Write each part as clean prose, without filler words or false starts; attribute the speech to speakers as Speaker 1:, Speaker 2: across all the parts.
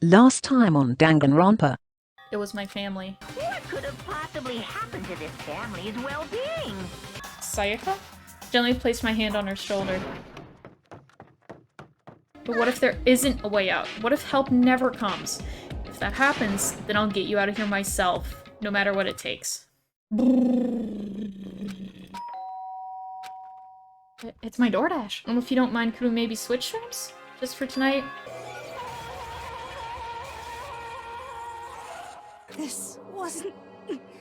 Speaker 1: Last time on Danganronpa.
Speaker 2: It was my family.
Speaker 3: What could have possibly happened to this family's well-being?
Speaker 2: Sayaka? Gently placed my hand on her shoulder. But what if there isn't a way out? What if help never comes? If that happens, then I'll get you out of here myself, no matter what it takes. It's my DoorDash. If you don't mind, could we maybe switch rooms? Just for tonight?
Speaker 4: This wasn't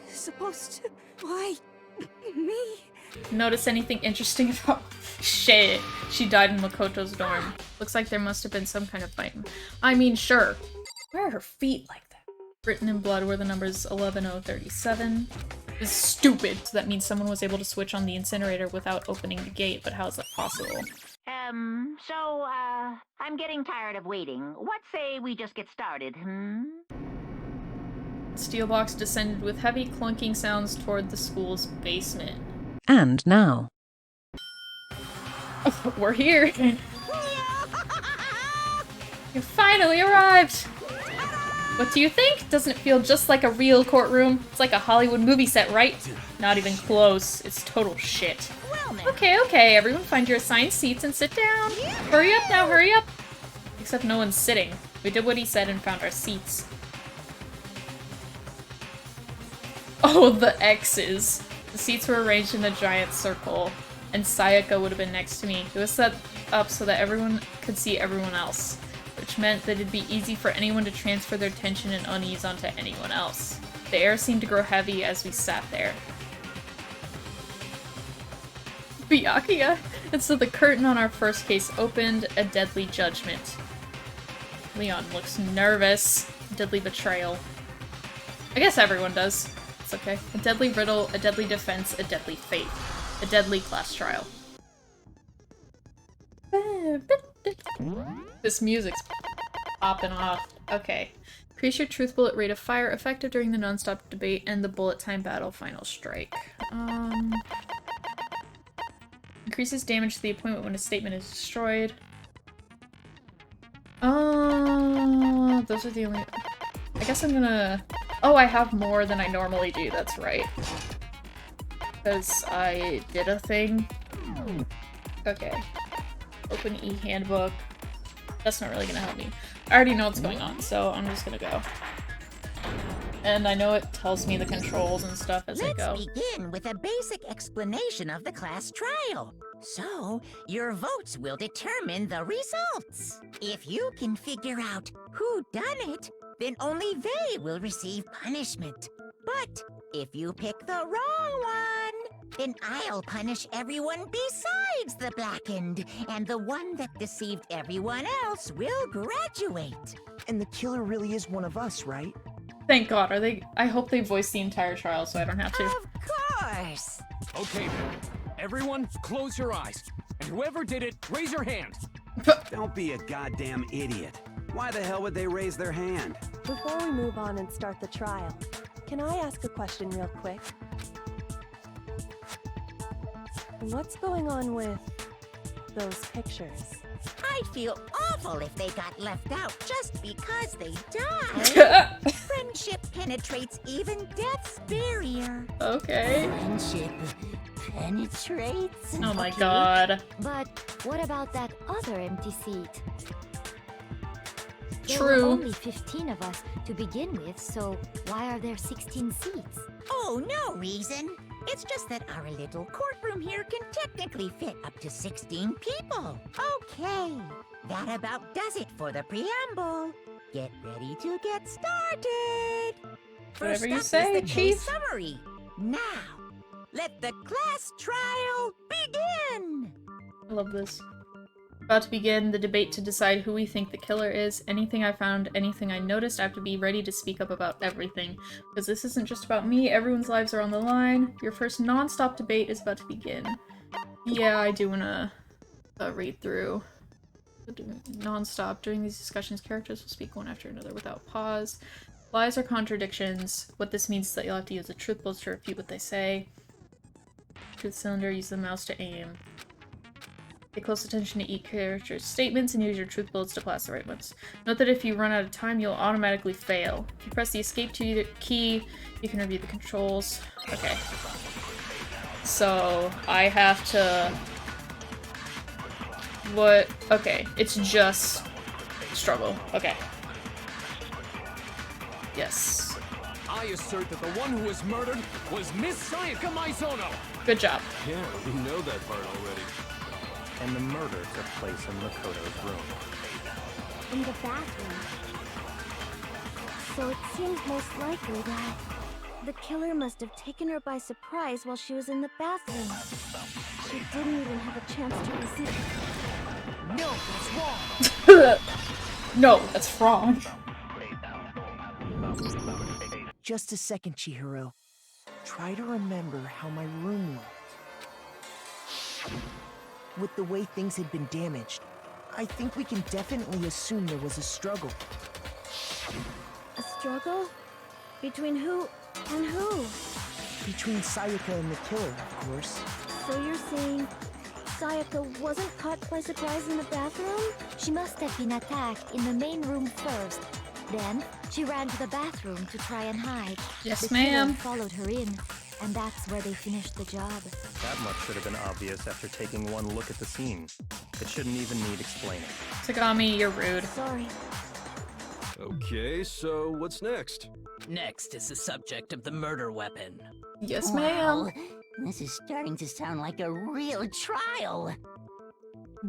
Speaker 4: supposed to... Why? Me?
Speaker 2: Notice anything interesting about... Shit. She died in Makoto's dorm. Looks like there must have been some kind of fight. I mean, sure. Where are her feet like that? Written in blood were the numbers 11037. This is stupid. So that means someone was able to switch on the incinerator without opening the gate, but how is that possible?
Speaker 3: I'm getting tired of waiting. What say we just get started,
Speaker 2: The steel box descended with heavy clunking sounds toward the school's basement.
Speaker 1: And now.
Speaker 2: Oh, we're here! You finally arrived! What do you think? Doesn't it feel just like a real courtroom? It's like a Hollywood movie set, right? Not even close. It's total shit. Okay, everyone find your assigned seats and sit down. Hurry up now, hurry up! Except no one's sitting. We did what he said and found our seats. Oh, the X's. The seats were arranged in a giant circle, and Sayaka would have been next to me. It was set up so that everyone could see everyone else, which meant that it'd be easy for anyone to transfer their tension and unease onto anyone else. The air seemed to grow heavy as we sat there. Byakuya! And so the curtain on our first case opened, a deadly judgment. Leon looks nervous. Deadly betrayal. I guess everyone does. It's okay. A deadly riddle, a deadly defense, a deadly fate. A deadly class trial. This music's popping off. Okay. Increase your truth bullet rate of fire effective during the non-stop debate and the bullet time battle final strike. Increases damage to the opponent when a statement is destroyed. Those are the only... I guess I'm gonna... Oh, I have more than I normally do, that's right. Because I did a thing. Okay. Open e-handbook. That's not really gonna help me. I already know what's going on, so I'm just gonna go. And I know it tells me the controls and stuff as I go.
Speaker 3: Let's begin with a basic explanation of the class trial. So, your votes will determine the results. If you can figure out who done it, then only they will receive punishment. But if you pick the wrong one, then I'll punish everyone besides the blackened, and the one that deceived everyone else will graduate.
Speaker 5: And the killer really is one of us, right?
Speaker 2: Thank God. Are they? I hope they voice the entire trial so I don't have to.
Speaker 3: Of course.
Speaker 6: Okay then. Everyone, close your eyes. And whoever did it, raise your hand.
Speaker 7: Don't be a goddamn idiot. Why the hell would they raise their hand?
Speaker 4: Before we move on and start the trial, can I ask a question real quick? What's going on with those pictures?
Speaker 3: I'd feel awful if they got left out just because they died. Friendship penetrates even death's barrier.
Speaker 2: Okay.
Speaker 3: Friendship penetrates?
Speaker 2: Oh my
Speaker 3: Okay.
Speaker 2: God.
Speaker 8: But what about that other empty seat? There
Speaker 2: True.
Speaker 8: were only 15 of us to begin with, so why are there 16 seats?
Speaker 3: Oh, no reason. It's just that our little courtroom here can technically fit up to 16 people. Okay, that about does it for the preamble. Get ready to get started.
Speaker 2: Whatever you
Speaker 3: First up
Speaker 2: say,
Speaker 3: is the
Speaker 2: Chief.
Speaker 3: case summary. Now, let the class trial begin.
Speaker 2: I love this. About to begin the debate to decide who we think the killer is. Anything I found, anything I noticed, I have to be ready to speak up about everything. Because this isn't just about me, everyone's lives are on the line. Your first non-stop debate is about to begin. Yeah, I do wanna read through. Non-stop. During these discussions, characters will speak one after another without pause. Lies or contradictions. What this means is that you'll have to use a truth bullet to refute what they say. Truth cylinder, use the mouse to aim. Pay close attention to each character's statements and use your truth bullets to class the right ones. Note that if you run out of time, you'll automatically fail. If you press the escape key, you can review the controls. Okay. So, I have to... What? Okay, it's just... struggle. Okay. Yes.
Speaker 6: I assert that the one who was murdered was Miss Sayaka Maizono!
Speaker 2: Good job.
Speaker 6: Yeah, we know that part already.
Speaker 9: And the murder took place in Makoto's room.
Speaker 8: In the bathroom. So it seems most likely that the killer must have taken her by surprise while she was in the bathroom. She didn't even have a chance to resist.
Speaker 3: No, that's wrong.
Speaker 2: No, that's wrong.
Speaker 5: Just a second, Chihiro. Try to remember how my room looked. With the way things had been damaged, I think we can definitely assume there was a struggle.
Speaker 8: A struggle? Between who and who?
Speaker 5: Between Sayaka and the killer, of course.
Speaker 8: So you're saying Sayaka wasn't caught by surprise in the bathroom? She must have been attacked in the main room first. Then, she ran to the bathroom to try and hide.
Speaker 2: Yes,
Speaker 8: The killer
Speaker 2: ma'am.
Speaker 8: followed her in, and that's where they finished the job.
Speaker 9: That much should have been obvious after taking one look at the scene. It shouldn't even need explaining.
Speaker 2: Tagami, you're rude.
Speaker 8: Sorry.
Speaker 10: Okay, so what's next?
Speaker 11: Next is the subject of the murder weapon.
Speaker 2: Yes, ma'am.
Speaker 3: Wow, this is starting to sound like a real trial.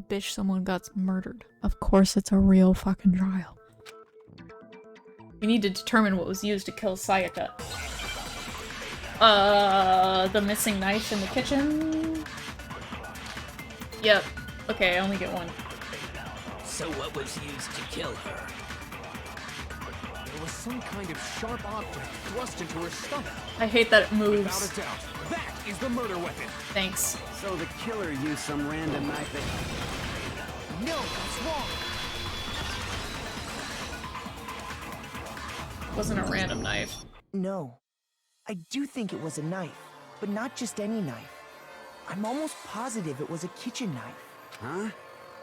Speaker 2: Bitch, someone got murdered. Of course it's a real fucking trial. We need to determine what was used to kill Sayaka. The missing knife in the kitchen? Yep. Okay, I only get one.
Speaker 11: So what was used to kill her?
Speaker 6: There was some kind of sharp object thrust into her stomach.
Speaker 2: I hate that it
Speaker 6: Without
Speaker 2: moves.
Speaker 6: a doubt, that is the murder weapon.
Speaker 2: Thanks.
Speaker 7: So the killer used some random knife that...
Speaker 3: No, that's wrong.
Speaker 2: Wasn't a random knife.
Speaker 5: No. I do think it was a knife, but not just any knife. I'm almost positive it was a kitchen knife.
Speaker 7: Huh?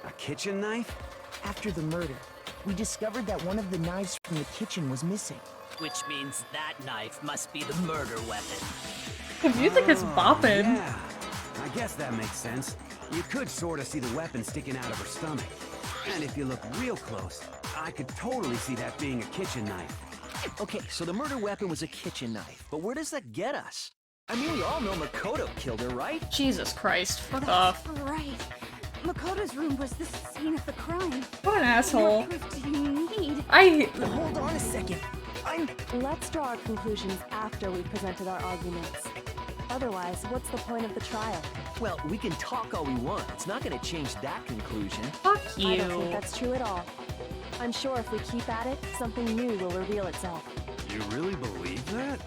Speaker 7: A kitchen knife?
Speaker 5: After the murder, we discovered that one of the knives from the kitchen was missing.
Speaker 11: Which means that knife must be the murder weapon.
Speaker 2: The music is bopping.
Speaker 7: Yeah. I guess that makes sense. You could sort of see the weapon sticking out of her stomach. And if you look real close, I could totally see that being a kitchen knife.
Speaker 12: Okay, so the murder weapon was a kitchen knife, but where does that get us? I mean, we all know Makoto killed her, right?
Speaker 2: Jesus Christ, fuck off.
Speaker 8: Right. Makoto's room was the scene of the crime.
Speaker 2: What an asshole.
Speaker 8: What proof do you need?
Speaker 5: Hold on a second.
Speaker 4: Let's draw our conclusions after we've presented our arguments. Otherwise, what's the point of the trial?
Speaker 12: Well, we can talk all we want. It's not going to change that conclusion.
Speaker 2: Fuck
Speaker 4: I don't
Speaker 2: you.
Speaker 4: think that's true at all. I'm sure if we keep at it, something new will reveal itself.
Speaker 10: You really believe that?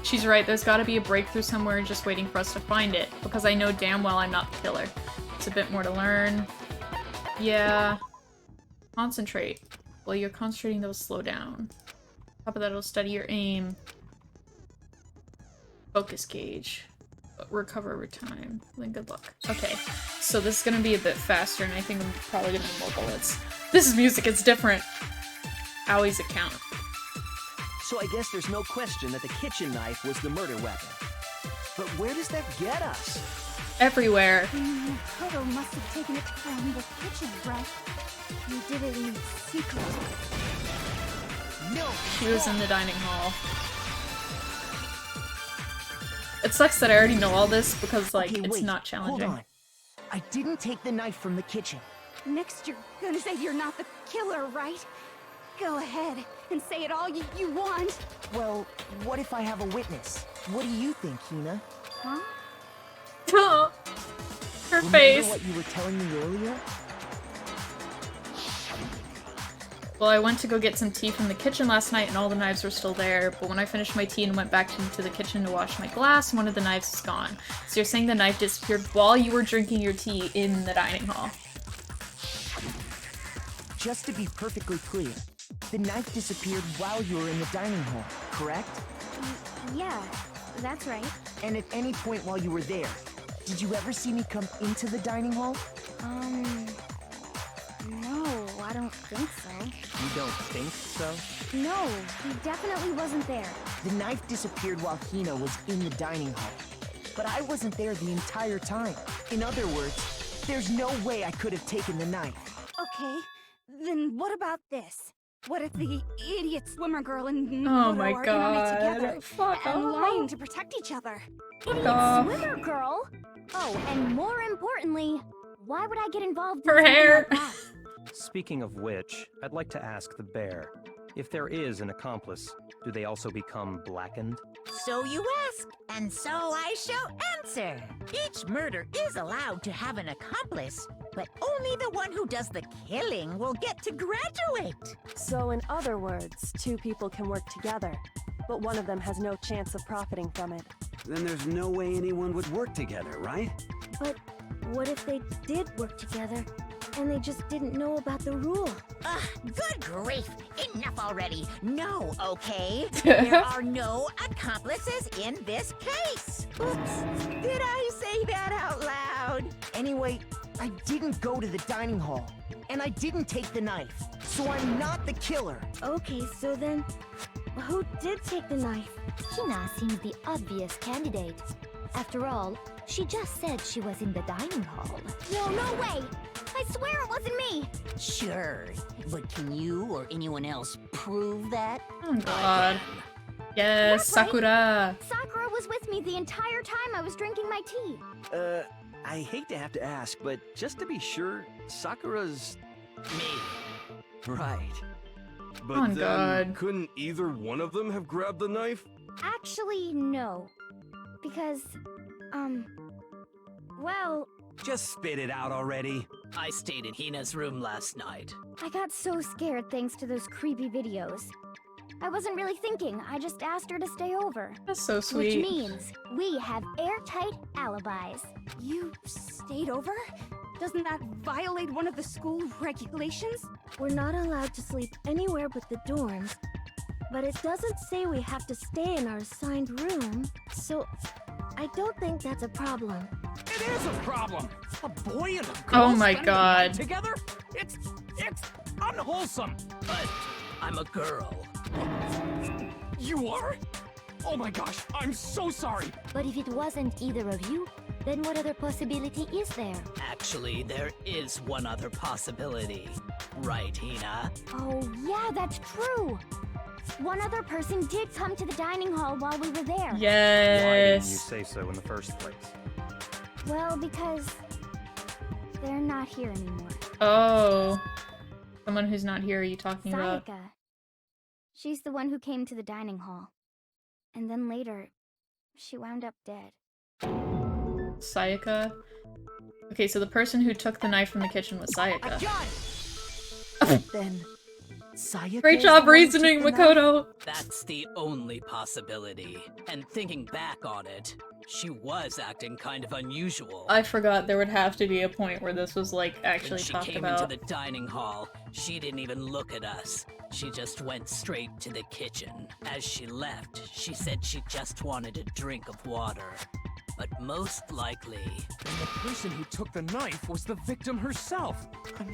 Speaker 2: She's right, there's gotta be a breakthrough somewhere just waiting for us to find it, because I know damn well I'm not the killer. It's a bit more to learn. Yeah. Concentrate. While you're concentrating, they'll slow down. Top of that, it'll steady your aim. Focus gauge. Recover over time. Then good luck. Okay, so this is gonna be a bit faster, and I think I'm probably gonna need more bullets. This music is different. Owie's account.
Speaker 12: So I guess there's no question that the kitchen knife was the murder weapon. But where does that get us?
Speaker 2: Everywhere.
Speaker 8: Makoto must have taken it from the kitchen, right? You did it in secret.
Speaker 3: No.
Speaker 2: She was in the dining hall. It sucks that I already know all this because, like,
Speaker 5: Okay,
Speaker 2: it's
Speaker 5: wait,
Speaker 2: not challenging.
Speaker 5: Hold on. I didn't take the knife from the kitchen.
Speaker 8: Next, you're gonna say you're not the killer, right? Go ahead and say it all you want.
Speaker 5: Well, what if I have a witness? What do you think, Hina?
Speaker 8: Huh?
Speaker 2: Her
Speaker 5: Remember
Speaker 2: face.
Speaker 5: what you were telling me earlier?
Speaker 2: Well, I went to go get some tea from the kitchen last night and all the knives were still there, but when I finished my tea and went back into the kitchen to wash my glass, one of the knives is gone. So you're saying the knife disappeared while you were drinking your tea in the dining hall?
Speaker 5: Just to be perfectly clear, the knife disappeared while you were in the dining hall, correct?
Speaker 8: Yeah, that's right.
Speaker 5: And at any point while you were there, Did you ever see me come into the dining hall?
Speaker 8: No, I don't think so.
Speaker 9: You don't think so?
Speaker 8: No, he definitely wasn't there.
Speaker 5: The knife disappeared while Hina was in the dining hall. But I wasn't there the entire time. In other words, there's no way I could have taken the knife.
Speaker 13: Okay, then what about this? What if the idiot swimmer girl and
Speaker 2: Oh
Speaker 13: Makoto
Speaker 2: my
Speaker 13: are in on it together
Speaker 2: god. Fuck
Speaker 13: and
Speaker 2: off.
Speaker 13: lying to protect each other?
Speaker 8: Idiot
Speaker 2: off.
Speaker 8: swimmer girl? Oh, and more importantly, why would I get involved in
Speaker 2: Her
Speaker 8: something
Speaker 2: hair.
Speaker 8: like that?
Speaker 9: Speaking of which, I'd like to ask the bear, if there is an accomplice, do they also become blackened?
Speaker 3: So you ask, and so I shall answer. Each murder is allowed to have an accomplice, but only the one who does the killing will get to graduate.
Speaker 4: So in other words, two people can work together, but one of them has no chance of profiting from it.
Speaker 7: Then there's no way anyone would work together, right?
Speaker 8: But what if they did work together, and they just didn't know about the rule?
Speaker 3: Ugh, good grief. Enough already. No, okay? There are no accomplices in this case. Oops, did I say that out loud?
Speaker 5: Anyway, I didn't go to the dining hall, and I didn't take the knife, so I'm not the killer.
Speaker 8: Okay, so then, who did take the knife? Hina seems the obvious candidate. After all, she just said she was in the dining hall. No way! I swear it wasn't me!
Speaker 3: Sure, but can you or anyone else prove that?
Speaker 2: Oh god. Yes, Sakura.
Speaker 8: Sakura was with me the entire time I was drinking my tea.
Speaker 12: I hate to have to ask, but just to be sure, Sakura's...
Speaker 11: Me.
Speaker 12: Right.
Speaker 10: But
Speaker 2: Oh,
Speaker 10: then,
Speaker 2: God.
Speaker 10: couldn't either one of them have grabbed the knife?
Speaker 8: Actually, no. Because, well,
Speaker 7: Just spit it out already.
Speaker 11: I stayed in Hina's room last night.
Speaker 8: I got so scared thanks to those creepy videos. I wasn't really thinking, I just asked her to stay over.
Speaker 2: That's so
Speaker 8: Which
Speaker 2: sweet.
Speaker 8: means we have airtight alibis.
Speaker 13: You stayed over? Doesn't that violate one of the school regulations?
Speaker 8: We're not allowed to sleep anywhere but the dorms, but it doesn't say we have to stay in our assigned room, so I don't think that's a problem.
Speaker 6: It is a problem. A boy and a girl
Speaker 2: Oh my
Speaker 6: spending the night
Speaker 2: god.
Speaker 6: together? It's unwholesome.
Speaker 11: But I'm a girl.
Speaker 6: You are? Oh my gosh, I'm so sorry.
Speaker 8: But if it wasn't either of you, then what other possibility is there?
Speaker 11: Actually, there is one other possibility. Right, Hina?
Speaker 8: Oh, yeah, that's true! One other person did come to the dining hall while we were there.
Speaker 9: Why didn't you
Speaker 2: Yes.
Speaker 9: say so in the first place?
Speaker 8: Well, because they're not here anymore.
Speaker 2: Oh. Someone who's not here, are you talking about?
Speaker 8: Sayaka. She's the one who came to the dining hall. And then later, she wound up dead.
Speaker 2: Sayaka? Okay, so the person who took the knife from the kitchen was Sayaka.
Speaker 5: Then, Sayaka
Speaker 2: Great
Speaker 5: is
Speaker 2: job
Speaker 5: the one who
Speaker 2: reasoning,
Speaker 5: took the knife?
Speaker 2: Makoto!
Speaker 11: That's the only possibility. And thinking back on it, she was acting kind of unusual.
Speaker 2: I forgot there would have to be a point where this was, like,
Speaker 11: When
Speaker 2: actually
Speaker 11: she
Speaker 2: talked
Speaker 11: came
Speaker 2: about.
Speaker 11: into the dining hall, she didn't even look at us. She just went straight to the kitchen. As she left, she said she just wanted a drink of water. But most likely,
Speaker 6: And the person who took the knife was the victim herself.
Speaker 5: I'm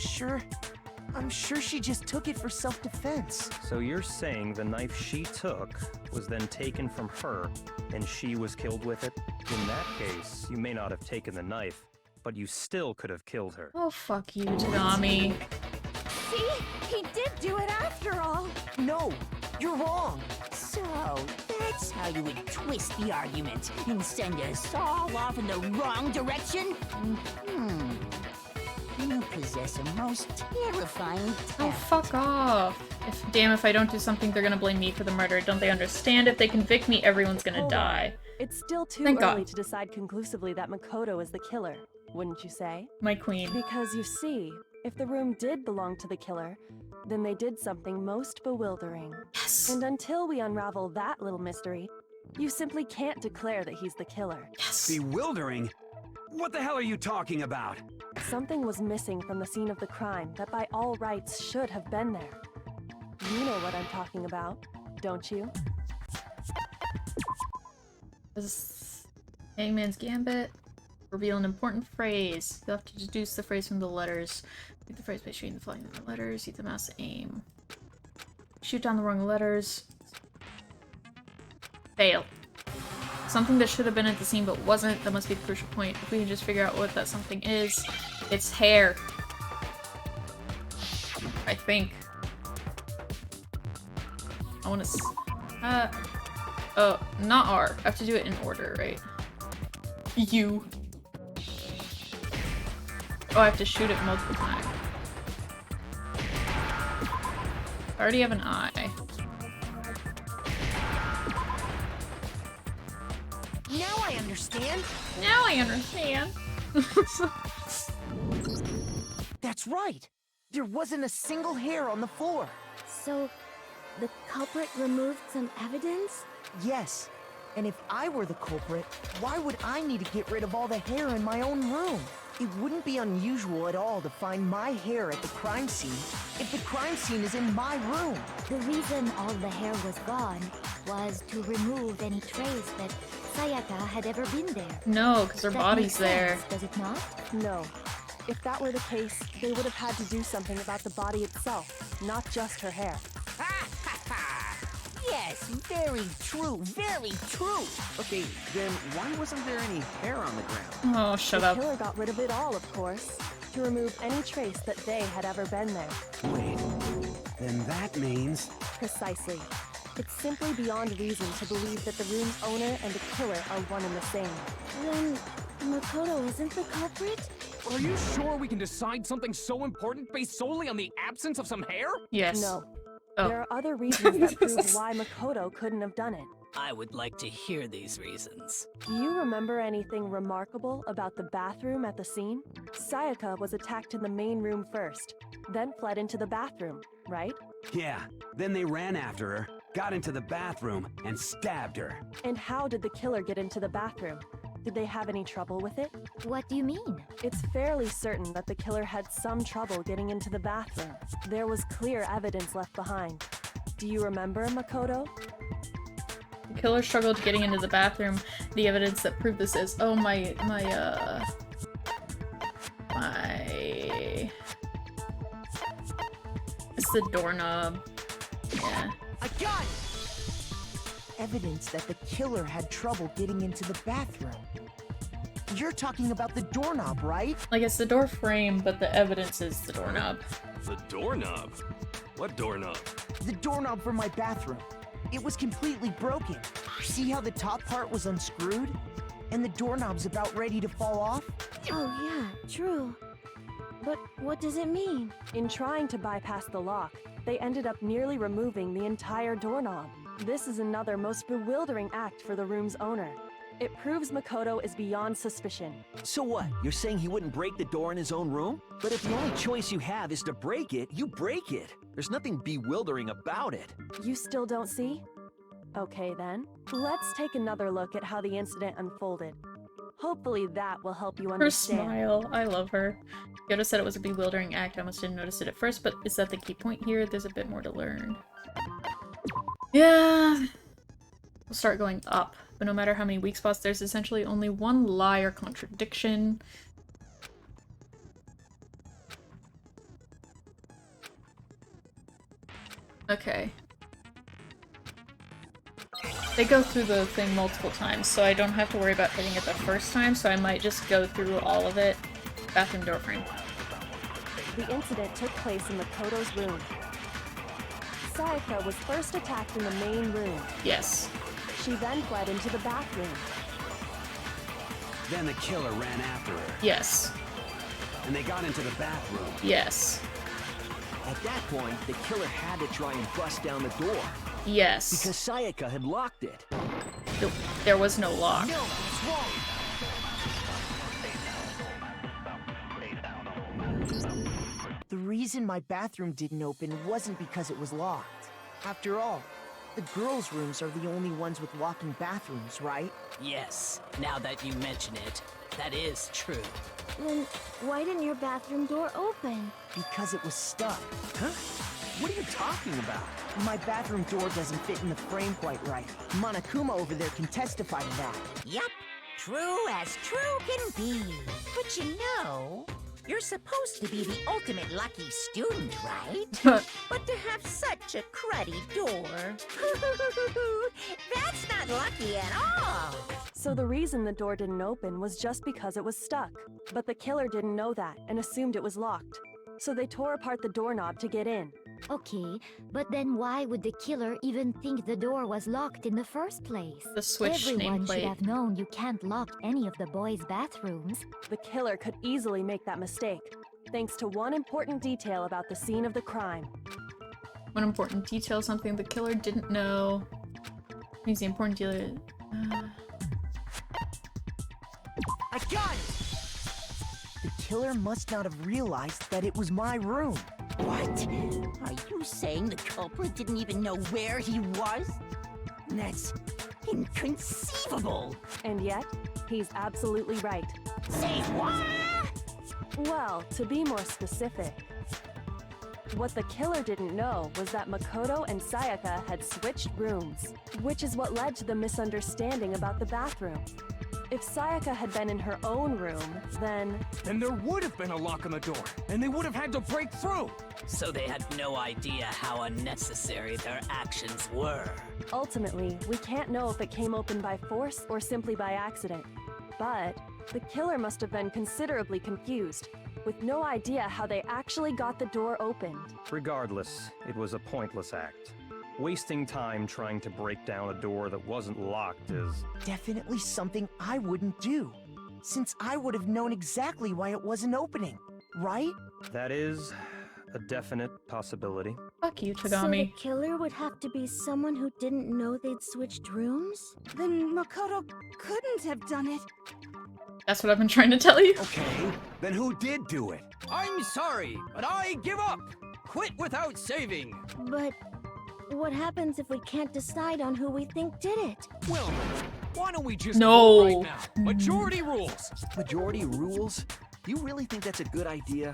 Speaker 5: sure she just took it for self-defense.
Speaker 9: So you're saying the knife she took was then taken from her, and she was killed with it? In that case, you may not have taken the knife, but you still could have killed her.
Speaker 2: Oh, fuck you, Tadami.
Speaker 13: See? He did do it after all.
Speaker 5: No, you're wrong.
Speaker 3: So, that's how you would twist the argument and send us all off in the wrong direction? You possess a most terrifying
Speaker 2: Oh,
Speaker 3: talent.
Speaker 2: fuck off. If I don't do something, they're gonna blame me for the murder. Don't they understand? If they convict me, everyone's gonna
Speaker 4: Hold on.
Speaker 2: die.
Speaker 4: It's still too
Speaker 2: Thank
Speaker 4: early
Speaker 2: God.
Speaker 4: to decide conclusively that Makoto is the killer, wouldn't you say?
Speaker 2: My queen.
Speaker 4: Because you see, if the room did belong to the killer, then they did something most bewildering.
Speaker 2: Yes!
Speaker 4: And until we unravel that little mystery, you simply can't declare that he's the killer.
Speaker 2: Yes!
Speaker 7: Bewildering? What the hell are you talking about?
Speaker 4: Something was missing from the scene of the crime that by all rights should have been there. You know what I'm talking about, don't you?
Speaker 2: This is Hangman's Gambit. Reveal an important phrase. You'll have to deduce the phrase from the letters. Read the phrase by shooting the flying letters. Use the mouse to aim. Shoot down the wrong letters. Fail. Something that should have been at the scene but wasn't. That must be the crucial point. If we can just figure out what that something is. It's hair. I think. I want to... oh, not R. I have to do it in order, right? U. Oh, I have to shoot it multiple times. I already have an I.
Speaker 5: Now I understand.
Speaker 2: Now I understand.
Speaker 5: That's right. There wasn't a single hair on the floor.
Speaker 8: So, the culprit removed some evidence?
Speaker 5: Yes. And if I were the culprit, why would I need to get rid of all the hair in my own room? It wouldn't be unusual at all to find my hair at the crime scene if the crime scene is in my room.
Speaker 8: The reason all the hair was gone was to remove any trace that Sayaka had ever been there.
Speaker 2: No, because her
Speaker 8: That
Speaker 2: body's
Speaker 8: makes
Speaker 2: there.
Speaker 8: sense, does it not?
Speaker 4: No. If that were the case, they would have had to do something about the body itself, not just her hair.
Speaker 5: Yes, very true, very true.
Speaker 12: Okay, then why wasn't there any hair on the ground?
Speaker 2: Oh, shut
Speaker 4: the
Speaker 2: up.
Speaker 4: The killer got rid of it all, of course, to remove any trace that they had ever been there.
Speaker 7: Wait, then that means...
Speaker 4: Precisely. It's simply beyond reason to believe that the room's owner and the killer are one and the same.
Speaker 8: Then Makoto isn't the culprit?
Speaker 6: Are you sure we can decide something so important based solely on the absence of some hair?
Speaker 2: Yes.
Speaker 4: No.
Speaker 2: Oh.
Speaker 4: There are other reasons that prove why Makoto couldn't have done it.
Speaker 11: I would like to hear these reasons.
Speaker 4: Do you remember anything remarkable about the bathroom at the scene? Sayaka was attacked in the main room first, then fled into the bathroom, right?
Speaker 7: Yeah, then they ran after her, got into the bathroom, and stabbed her.
Speaker 4: And how did the killer get into the bathroom? Did they have any trouble with it?
Speaker 8: What do you mean?
Speaker 4: It's fairly certain that the killer had some trouble getting into the bathroom. There was clear evidence left behind. Do you remember, Makoto?
Speaker 2: The killer struggled getting into the bathroom. The evidence that proved this is... Oh, my... It's the doorknob. Yeah.
Speaker 5: I got it! Evidence that the killer had trouble getting into the bathroom. You're talking about the doorknob, right?
Speaker 2: Like, it's the door frame, but the evidence is the doorknob.
Speaker 10: The doorknob? What doorknob?
Speaker 5: The doorknob for my bathroom. It was completely broken. See how the top part was unscrewed? And the doorknob's about ready to fall off?
Speaker 8: Oh yeah, true. But what does it mean?
Speaker 4: In trying to bypass the lock, they ended up nearly removing the entire doorknob. This is another most bewildering act for the room's owner. It proves Makoto is beyond suspicion.
Speaker 12: So what? You're saying he wouldn't break the door in his own room? But if the only choice you have is to break it, you break it. There's nothing bewildering about it.
Speaker 4: You still don't see? Okay then, let's take another look at how the incident unfolded. Hopefully that will help you
Speaker 2: Her
Speaker 4: understand.
Speaker 2: smile. I love her. Yoda said it was a bewildering act. I almost didn't notice it at first, but is that the key point here? There's a bit more to learn. Yeah. We'll start going up. But no matter how many weak spots, there's essentially only one lie or contradiction. Okay. They go through the thing multiple times, so I don't have to worry about hitting it the first time, so I might just go through all of it. Bathroom door frame.
Speaker 4: The incident took place in Makoto's room. Sayaka was first attacked in the main room.
Speaker 2: Yes.
Speaker 4: She then fled into the bathroom.
Speaker 7: Then the killer ran after her.
Speaker 2: Yes.
Speaker 7: And they got into the bathroom.
Speaker 2: Yes.
Speaker 12: At that point, the killer had to try and bust down the door.
Speaker 2: Yes.
Speaker 12: Because Sayaka had locked it.
Speaker 2: There was no lock.
Speaker 5: No, it's wrong. The reason my bathroom didn't open wasn't because it was locked. After all, the girls' rooms are the only ones with walk-in bathrooms, right?
Speaker 11: Yes, now that you mention it, that is true.
Speaker 8: Then why didn't your bathroom door open?
Speaker 5: Because it was stuck.
Speaker 12: Huh? What are you talking about?
Speaker 5: My bathroom door doesn't fit in the frame quite right. Monokuma over there can testify to that.
Speaker 3: Yep. True as true can be. But you know, you're supposed to be the ultimate lucky student, right? But to have such a cruddy door. That's not lucky at all.
Speaker 4: So the reason the door didn't open was just because it was stuck. But the killer didn't know that and assumed it was locked. So they tore apart the doorknob to get in.
Speaker 8: Okay, but then why would the killer even think the door was locked in the first place?
Speaker 2: The switch
Speaker 8: Everyone should
Speaker 2: nameplate.
Speaker 8: have known you can't lock any of the boys' bathrooms.
Speaker 4: The killer could easily make that mistake, thanks to one important detail about the scene of the crime.
Speaker 2: One important detail, something the killer didn't know. He's the important dealer.
Speaker 5: I got it! The killer must not have realized that it was my room.
Speaker 3: What? Are you saying the culprit didn't even know where he was? That's inconceivable.
Speaker 4: And yet, he's absolutely right.
Speaker 3: Say what?
Speaker 4: Well, to be more specific, what the killer didn't know was that Makoto and Sayaka had switched rooms, which is what led to the misunderstanding about the bathroom. If Sayaka had been in her own room, then
Speaker 6: there would have been a lock on the door, and they would have had to break through.
Speaker 11: So they had no idea how unnecessary their actions were.
Speaker 4: ultimately, we can't know if it came open by force or simply by accident. But the killer must have been considerably confused, with no idea how they actually got the door opened.
Speaker 9: Regardless, it was a pointless act. Wasting time trying to break down a door that wasn't locked is...
Speaker 5: definitely something I wouldn't do, since I would have known exactly why it wasn't opening, right?
Speaker 9: That is a definite possibility.
Speaker 2: Fuck you,
Speaker 8: So the
Speaker 2: Tagami.
Speaker 8: killer would have to be someone who didn't know they'd switched rooms?
Speaker 13: Then Makoto couldn't have done it.
Speaker 2: That's what I've been trying to tell you.
Speaker 7: Okay, then who did do it?
Speaker 6: I'm sorry, but I give up. Quit without saving.
Speaker 8: But what happens if we can't decide on who we think did it?
Speaker 6: Well, why don't we just
Speaker 2: No.
Speaker 6: vote right now? Majority rules.
Speaker 12: Majority rules? You really think that's a good idea?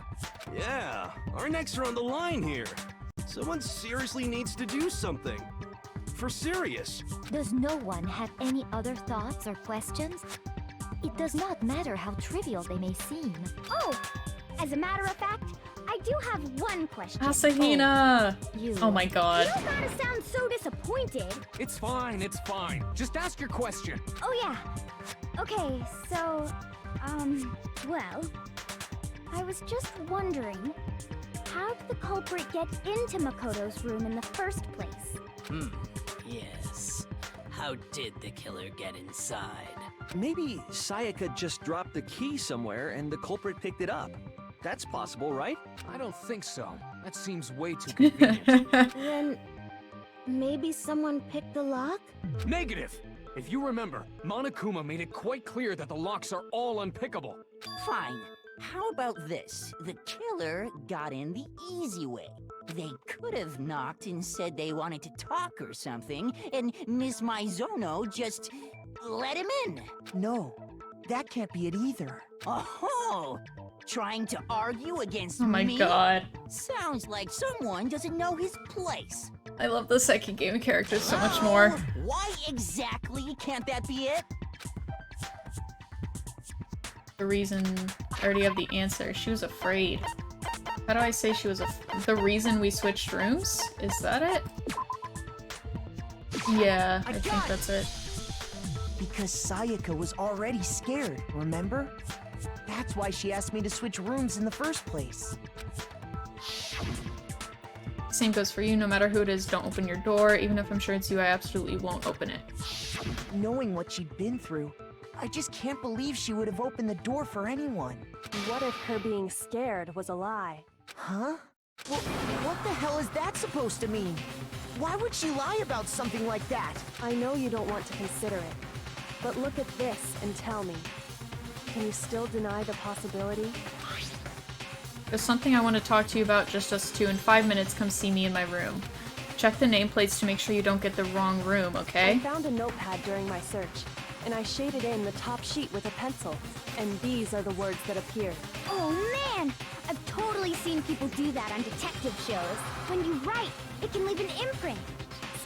Speaker 10: Yeah, our necks are on the line here. Someone seriously needs to do something. For serious.
Speaker 8: Does no one have any other thoughts or questions? It does not matter how trivial they may seem.
Speaker 14: Oh, as a matter of fact, I do have one question.
Speaker 2: Asahina!
Speaker 8: You.
Speaker 2: Oh my god.
Speaker 14: You don't gotta sound so disappointed.
Speaker 6: It's fine, it's fine. Just ask your question.
Speaker 14: Oh yeah. Okay, so, well, I was just wondering, how did the culprit get into Makoto's room in the first place?
Speaker 11: Yes. How did the killer get inside?
Speaker 12: Maybe Sayaka just dropped the key somewhere and the culprit picked it up. That's possible, right?
Speaker 6: I don't think so. That seems way too convenient.
Speaker 8: Then maybe someone picked the lock?
Speaker 6: Negative! If you remember, Monokuma made it quite clear that the locks are all unpickable.
Speaker 3: Fine. How about this? The killer got in the easy way. They could have knocked and said they wanted to talk or something, and Miss Maizono just let him in.
Speaker 5: No, that can't be it either.
Speaker 3: Oh, trying to argue against
Speaker 2: Oh my
Speaker 3: me?
Speaker 2: god.
Speaker 3: Sounds like someone doesn't know his place.
Speaker 2: I love the second game characters so much more.
Speaker 3: Why exactly can't that be it?
Speaker 2: The reason, I already have the answer. She was afraid. How do I say she was the reason we switched rooms? Is that it? Yeah, I think that's it.
Speaker 5: Because Sayaka was already scared, remember? That's why she asked me to switch rooms in the first place.
Speaker 2: Same goes for you, no matter who it is, don't open your door. Even if I'm sure it's you, I absolutely won't open it.
Speaker 5: Knowing what she'd been through, I just can't believe she would have opened the door for anyone.
Speaker 4: What if her being scared was a lie?
Speaker 5: Huh? Well, what the hell is that supposed to mean? Why would she lie about something like that?
Speaker 4: I know you don't want to consider it, but look at this and tell me. Can you still deny the possibility?
Speaker 2: There's something I want to talk to you about, just us two. In 5 minutes, come see me in my room. Check the nameplates to make sure you don't get the wrong room, okay?
Speaker 4: I found a notepad during my search, and I shaded in the top sheet with a pencil, and these are the words that appeared.
Speaker 14: Oh man! I've totally seen people do that on detective shows. When you write, it can leave an imprint.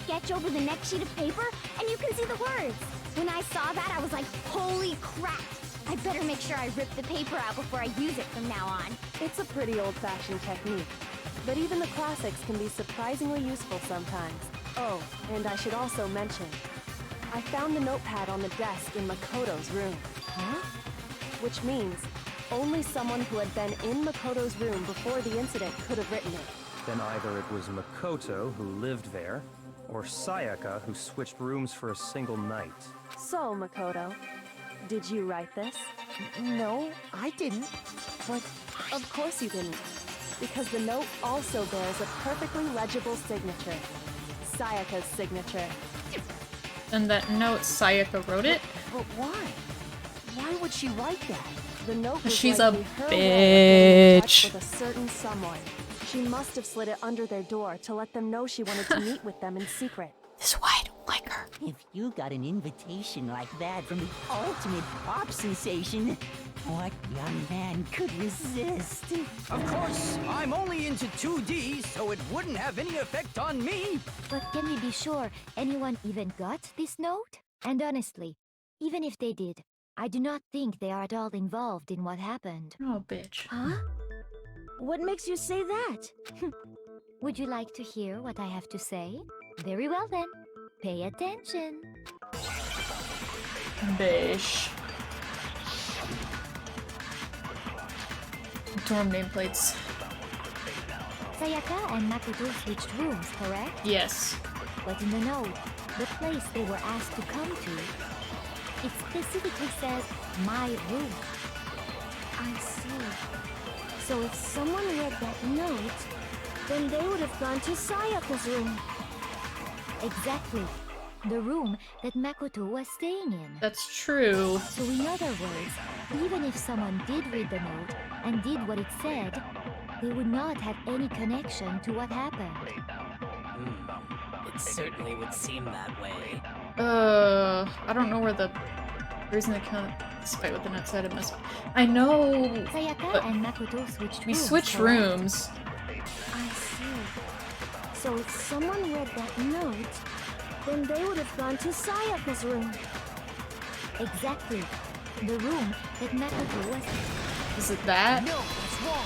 Speaker 14: sketch over the next sheet of paper, and you can see the words. When I saw that, I was like, holy crap! I better make sure I rip the paper out before I use it from now on.
Speaker 4: It's a pretty old-fashioned technique, but even the classics can be surprisingly useful sometimes. Oh, and I should also mention, I found the notepad on the desk in Makoto's room.
Speaker 14: Huh?
Speaker 4: Which means only someone who had been in Makoto's room before the incident could have written it.
Speaker 9: Then either it was Makoto who lived there, or Sayaka who switched rooms for a single night.
Speaker 4: So, Makoto, did you write this?
Speaker 5: No, I didn't. But
Speaker 4: of course you didn't, because the note also bears a perfectly legible signature. Sayaka's signature.
Speaker 2: And that note, Sayaka wrote it?
Speaker 5: But why? Why would she write that?
Speaker 4: The note was
Speaker 2: She's a
Speaker 4: likely her way of getting in touch
Speaker 2: bitch.
Speaker 4: with a certain someone. She must have slid it under their door to let them know she wanted to meet with them in secret.
Speaker 2: This is why I don't like her.
Speaker 3: If you got an invitation like that from the ultimate pop sensation, what young man could resist?
Speaker 15: Of course, I'm only into 2D, so it wouldn't have any effect on me.
Speaker 8: But can we be sure anyone even got this note? And honestly, even if they did, I do not think they are at all involved in what happened.
Speaker 2: Oh, bitch.
Speaker 8: Huh? What makes you say that? Would you like to hear what I have to say? Very well then. Pay attention.
Speaker 2: Bish. Dorm nameplates.
Speaker 8: Sayaka and Makoto switched rooms, correct?
Speaker 2: Yes.
Speaker 8: But in the note, the place they were asked to come to, it specifically says, my room.
Speaker 14: I see. So if someone read that note, then they would have gone to Sayaka's room.
Speaker 8: Exactly. The room that Makoto was staying in.
Speaker 2: That's true.
Speaker 8: So in other words, even if someone did read the note and did what it said, they would not have any connection to what happened.
Speaker 11: It certainly would seem that way.
Speaker 2: I don't know where the reason they can't despite what the note said. It must. I know.
Speaker 8: Sayaka and Makoto switched
Speaker 2: We
Speaker 8: rooms.
Speaker 2: switched
Speaker 8: correct?
Speaker 2: rooms.
Speaker 14: I see. So if someone read that note, then they would have gone to Sayaka's room.
Speaker 8: Exactly. The room that Makoto was.
Speaker 2: Is it that?
Speaker 5: No, that's wrong.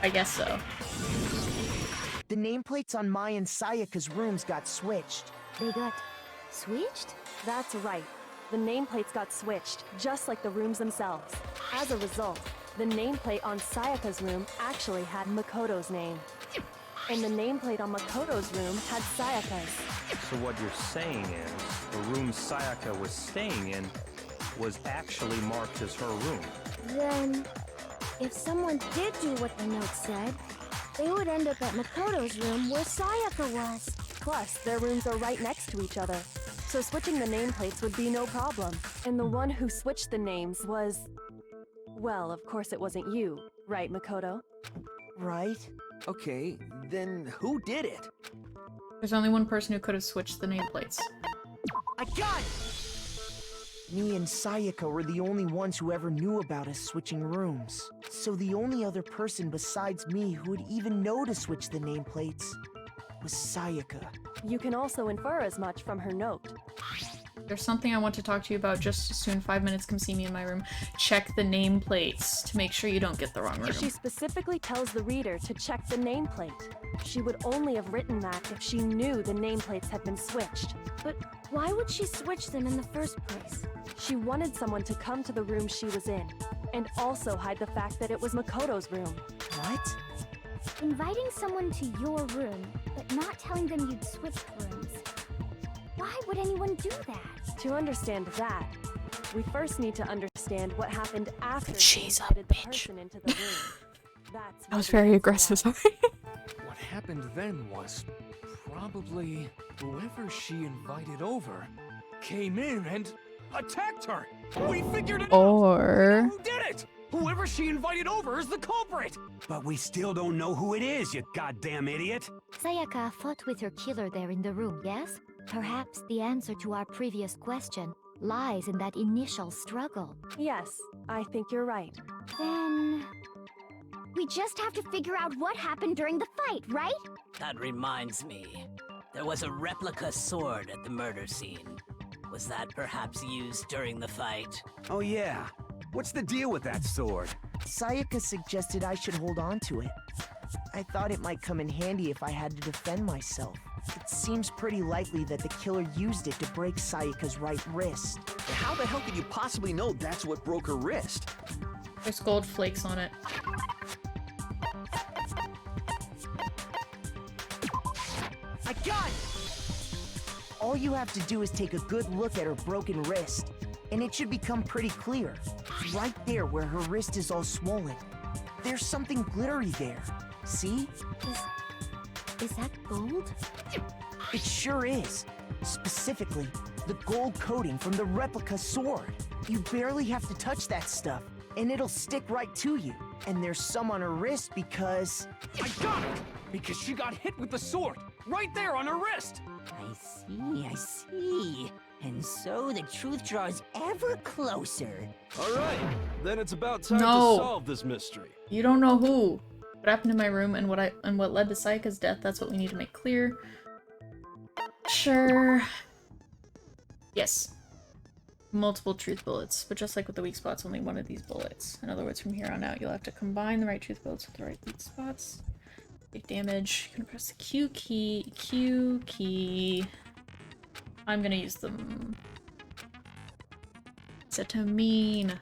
Speaker 2: I guess so.
Speaker 5: The nameplates on Mai and Sayaka's rooms got switched.
Speaker 8: They got switched?
Speaker 4: That's right. The nameplates got switched, just like the rooms themselves. As a result, the nameplate on Sayaka's room actually had Makoto's name. And the nameplate on Makoto's room had Sayaka's.
Speaker 9: So what you're saying is, the room Sayaka was staying in was actually marked as her room.
Speaker 14: Then, if someone did do what the note said, they would end up at Makoto's room where Sayaka was.
Speaker 4: Plus, their rooms are right next to each other, so switching the nameplates would be no problem. And the one who switched the names was... Well, of course it wasn't you, right, Makoto?
Speaker 5: Right?
Speaker 12: Okay, then who did it?
Speaker 2: There's only one person who could have switched the nameplates.
Speaker 5: I got it! Me and Sayaka were the only ones who ever knew about us switching rooms. So the only other person besides me who would even know to switch the nameplates was Sayaka.
Speaker 4: You can also infer as much from her note.
Speaker 2: There's something I want to talk to you about just as soon. 5 minutes, come see me in my room. Check the nameplates to make sure you don't get the wrong room.
Speaker 4: If she specifically tells the reader to check the nameplate, she would only have written that if she knew the nameplates had been switched.
Speaker 14: But why would she switch them in the first place?
Speaker 4: She wanted someone to come to the room she was in, and also hide the fact that it was Makoto's room.
Speaker 5: What?
Speaker 14: Inviting someone to your room, but not telling them you'd switched rooms. Why would anyone do that?
Speaker 4: To understand that, we first need to understand what happened after
Speaker 2: She's
Speaker 4: she
Speaker 2: a
Speaker 4: invited the
Speaker 2: bitch.
Speaker 4: person into the room. That's
Speaker 2: I was
Speaker 4: what
Speaker 2: very aggressive, sorry.
Speaker 6: What happened then was probably whoever she invited over came in and attacked her. We figured it out.
Speaker 2: Or
Speaker 6: Who did it? Whoever she invited over is the culprit.
Speaker 7: But we still don't know who it is, you goddamn idiot.
Speaker 8: Sayaka fought with her killer there in the room, yes? Perhaps the answer to our previous question lies in that initial struggle.
Speaker 4: Yes, I think you're right.
Speaker 14: Then... We just have to figure out what happened during the fight, right?
Speaker 11: That reminds me. There was a replica sword at the murder scene. Was that perhaps used during the fight?
Speaker 7: Oh yeah. What's the deal with that sword?
Speaker 5: Sayaka suggested I should hold on to it. I thought it might come in handy if I had to defend myself. It seems pretty likely that the killer used it to break Sayaka's right wrist.
Speaker 12: How the hell could you possibly know that's what broke her wrist?
Speaker 2: There's gold flakes on it.
Speaker 5: I got it! All you have to do is take a good look at her broken wrist, and it should become pretty clear. Right there where her wrist is all swollen. There's something glittery there. See?
Speaker 14: Is that gold?
Speaker 5: It sure is. Specifically, the gold coating from the replica sword. You barely have to touch that stuff, and it'll stick right to you. And there's some on her wrist because...
Speaker 6: I got it! Because she got hit with the sword! Right there on her wrist!
Speaker 3: I see. And so the truth draws ever closer.
Speaker 10: Alright, then it's about time
Speaker 2: No.
Speaker 10: to solve this mystery.
Speaker 2: You don't know who. What happened in my room and what led to Sayaka's death, that's what we need to make clear. Sure. Yes. Multiple truth bullets, but just like with the weak spots, only one of these bullets. In other words, from here on out, you'll have to combine the right truth bullets with the right weak spots. Big damage. You can press the Q key. I'm gonna use them. Cetamine.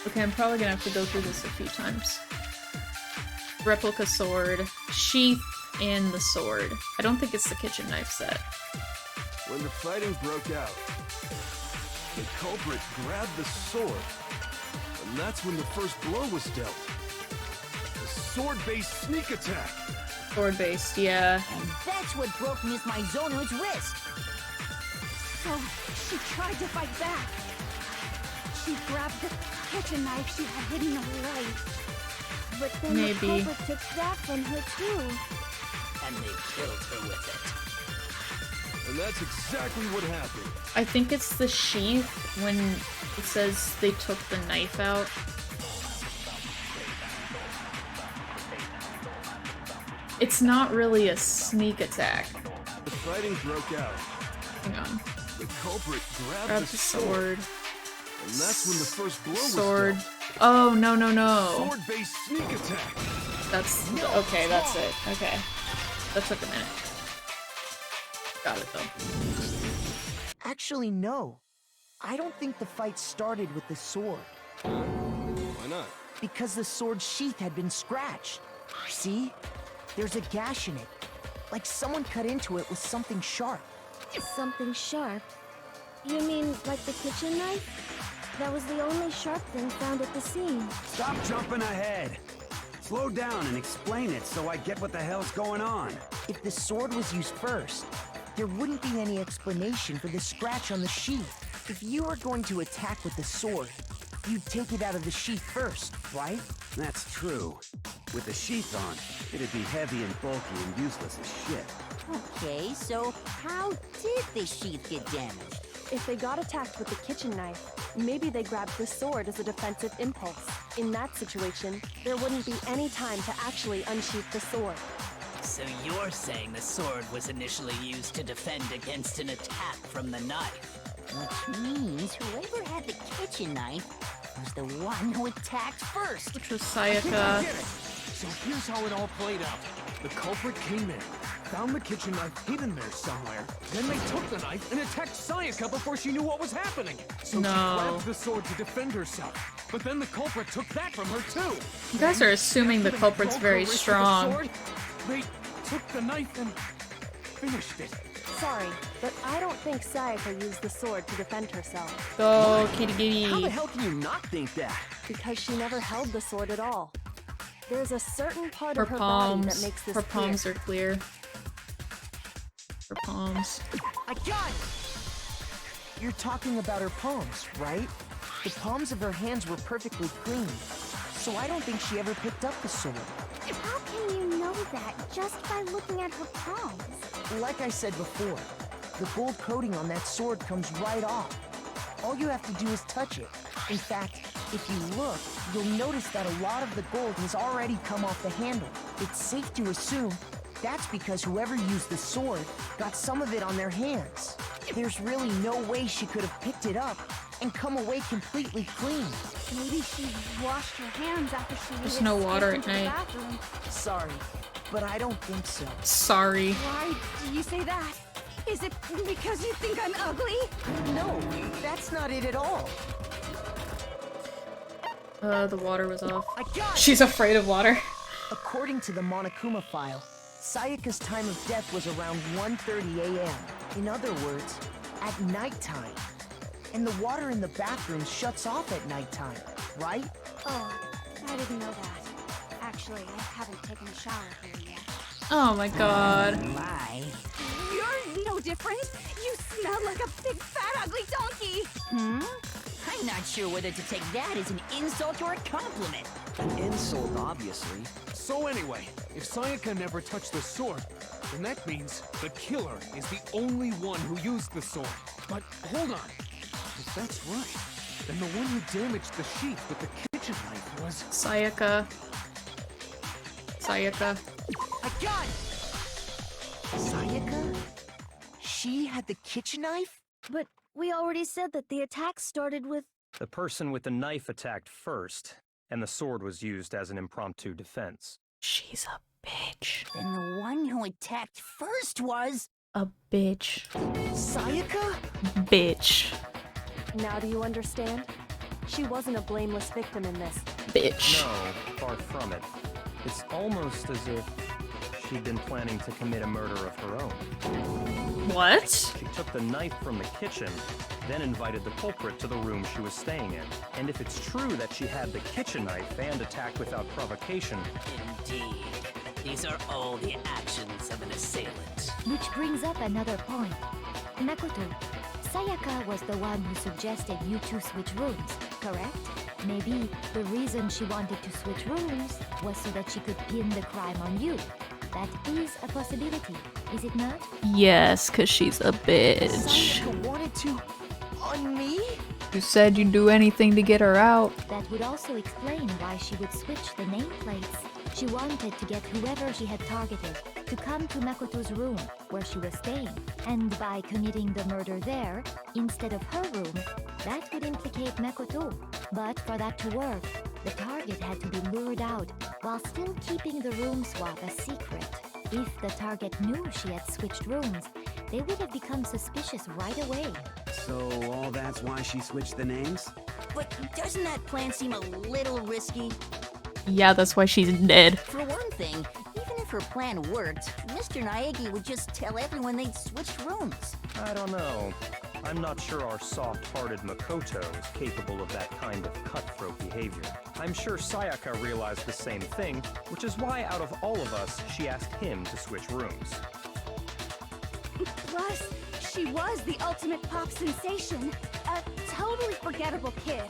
Speaker 2: Okay, I'm probably gonna have to go through this a few times. Replica sword, sheath, and the sword. I don't think it's the kitchen knife set.
Speaker 10: When the fighting broke out, the culprit grabbed the sword, and that's when the first blow was dealt. A sword-based sneak attack.
Speaker 2: Sword-based, yeah.
Speaker 3: And that's what broke Miss Maizono's wrist.
Speaker 13: So, she tried to fight back. She grabbed the kitchen knife she had hidden away.
Speaker 14: But then
Speaker 2: Maybe.
Speaker 14: the culprit took that from her too.
Speaker 11: And they killed her with it.
Speaker 10: And that's exactly what happened.
Speaker 2: I think it's the sheath when it says they took the knife out. It's not really a sneak attack.
Speaker 10: The fighting broke out.
Speaker 2: Hang on.
Speaker 10: The culprit grabbed
Speaker 2: Grab
Speaker 10: the
Speaker 2: the sword.
Speaker 10: and that's when the first blow
Speaker 2: Sword.
Speaker 10: was dealt.
Speaker 2: Oh, no.
Speaker 10: Sword-based sneak attack.
Speaker 2: That's... okay, that's it. Okay. That took a minute. Got it, though.
Speaker 5: Actually, no. I don't think the fight started with the sword.
Speaker 10: Why not?
Speaker 5: Because the sword sheath had been scratched. See? There's a gash in it. Like someone cut into it with something sharp.
Speaker 14: Something sharp? You mean like the kitchen knife? That was the only sharp thing found at the scene.
Speaker 7: Stop jumping ahead. Slow down and explain it so I get what the hell's going on.
Speaker 5: If the sword was used first, there wouldn't be any explanation for the scratch on the sheath. If you were going to attack with the sword, you'd take it out of the sheath first, right?
Speaker 7: That's true. With the sheath on, it'd be heavy and bulky and useless as shit.
Speaker 3: Okay, so how did the sheath get damaged?
Speaker 4: If they got attacked with the kitchen knife, maybe they grabbed the sword as a defensive impulse. In that situation, there wouldn't be any time to actually unsheath the sword.
Speaker 11: So you're saying the sword was initially used to defend against an attack from the knife?
Speaker 3: Which means whoever had the kitchen knife was the one who attacked first.
Speaker 2: Which was
Speaker 6: I
Speaker 2: Sayaka.
Speaker 6: get it! So here's how it all played out. The culprit came in, found the kitchen knife hidden there somewhere. Then they took the knife and attacked Sayaka before she knew what was happening. So
Speaker 2: No.
Speaker 6: she grabbed the sword to defend herself. But then the culprit took that from her too.
Speaker 2: You guys are assuming the culprit's very strong.
Speaker 6: They took the knife and finished it.
Speaker 4: Sorry, but I don't think Sayaka used the sword to defend herself.
Speaker 2: Go, kitty
Speaker 12: How the
Speaker 2: kitty.
Speaker 12: hell can you not think that?
Speaker 4: Because she never held the sword at all. There's a certain part
Speaker 2: Her
Speaker 4: of her body that
Speaker 2: palms.
Speaker 4: makes this
Speaker 2: Her
Speaker 4: clear.
Speaker 2: palms are clear. Her palms.
Speaker 5: I got it! You're talking about her palms, right? The palms of her hands were perfectly clean, so I don't think she ever picked up the sword.
Speaker 14: How can you know that just by looking at her palms?
Speaker 5: Like I said before, the gold coating on that sword comes right off. All you have to do is touch it. In fact, If you look, you'll notice that a lot of the gold has already come off the handle. It's safe to assume that's because whoever used the sword got some of it on their hands. There's really no way she could have picked it up and come away completely clean.
Speaker 13: Maybe she washed her hands after she
Speaker 2: There's no water at
Speaker 13: into the
Speaker 2: night.
Speaker 13: bathroom.
Speaker 5: Sorry, but I don't think so.
Speaker 2: Sorry.
Speaker 13: Why do you say that? Is it because you think I'm ugly?
Speaker 5: No, that's not it at all.
Speaker 2: The water was off.
Speaker 5: I got it!
Speaker 2: She's afraid of water.
Speaker 5: According to the Monokuma file, Sayaka's time of death was around 1:30 a.m. In other words, at nighttime. And the water in the bathroom shuts off at nighttime, right?
Speaker 13: Oh, I didn't know that. Actually, I haven't taken a shower here yet.
Speaker 2: Oh my god.
Speaker 3: My.
Speaker 13: You're no different. You smell like a big fat ugly donkey.
Speaker 3: I'm not sure whether to take that as an insult or a compliment.
Speaker 12: An insult, obviously.
Speaker 6: So anyway, if Sayaka never touched the sword, then that means the killer is the only one who used the sword. But hold on. If that's right, then the one who damaged the sheath with the kitchen knife was...
Speaker 2: Sayaka. Sayaka.
Speaker 5: I got it! Sayaka? She had the kitchen knife?
Speaker 8: But we already said that the attack started with...
Speaker 9: The person with the knife attacked first, and the sword was used as an impromptu defense.
Speaker 2: She's a bitch.
Speaker 3: And the one who attacked first was...
Speaker 2: A bitch.
Speaker 5: Sayaka?
Speaker 2: Bitch.
Speaker 4: Now do you understand? She wasn't a blameless victim in this.
Speaker 2: Bitch.
Speaker 9: No, far from it. It's almost as if she'd been planning to commit a murder of her own.
Speaker 2: What?
Speaker 9: She took the knife from the kitchen, then invited the culprit to the room she was staying in. And if it's true that she had the kitchen knife and attacked without provocation...
Speaker 11: Indeed. These are all the actions of an assailant.
Speaker 8: Which brings up another point. Makoto, Sayaka was the one who suggested you two switch rooms, correct? Maybe the reason she wanted to switch rooms was so that she could pin the crime on you. That is a possibility, is it not?
Speaker 2: Yes, because she's a bitch.
Speaker 5: Sayaka wanted to... on me?
Speaker 2: You said you'd do anything to get her out.
Speaker 8: That would also explain why she would switch the nameplates. She wanted to get whoever she had targeted to come to Makoto's room, where she was staying. And by committing the murder there, instead of her room, that would implicate Makoto. But for that to work, the target had to be lured out, while still keeping the room swap a secret. If the target knew she had switched rooms, they would have become suspicious right away.
Speaker 7: So all that's why she switched the names?
Speaker 3: But doesn't that plan seem a little risky?
Speaker 2: Yeah, that's why she's dead.
Speaker 3: For one thing, even if her plan worked, Mr. Naegi would just tell everyone they'd switched rooms.
Speaker 9: I don't know. I'm not sure our soft-hearted Makoto is capable of that kind of cutthroat behavior. I'm sure Sayaka realized the same thing, which is why out of all of us, she asked him to switch rooms.
Speaker 13: Plus, she was the ultimate pop sensation. A totally forgettable kid.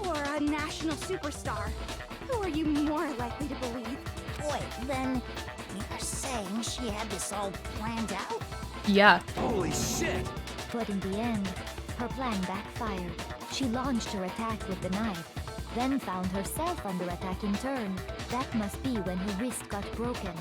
Speaker 13: Or a national superstar. Who are you more likely to believe?
Speaker 3: Wait, then you're saying she had this all planned out?
Speaker 2: Yeah.
Speaker 12: Holy shit!
Speaker 8: But in the end, her plan backfired. She launched her attack with the knife, then found herself under attack in turn. That must be when her wrist got broken,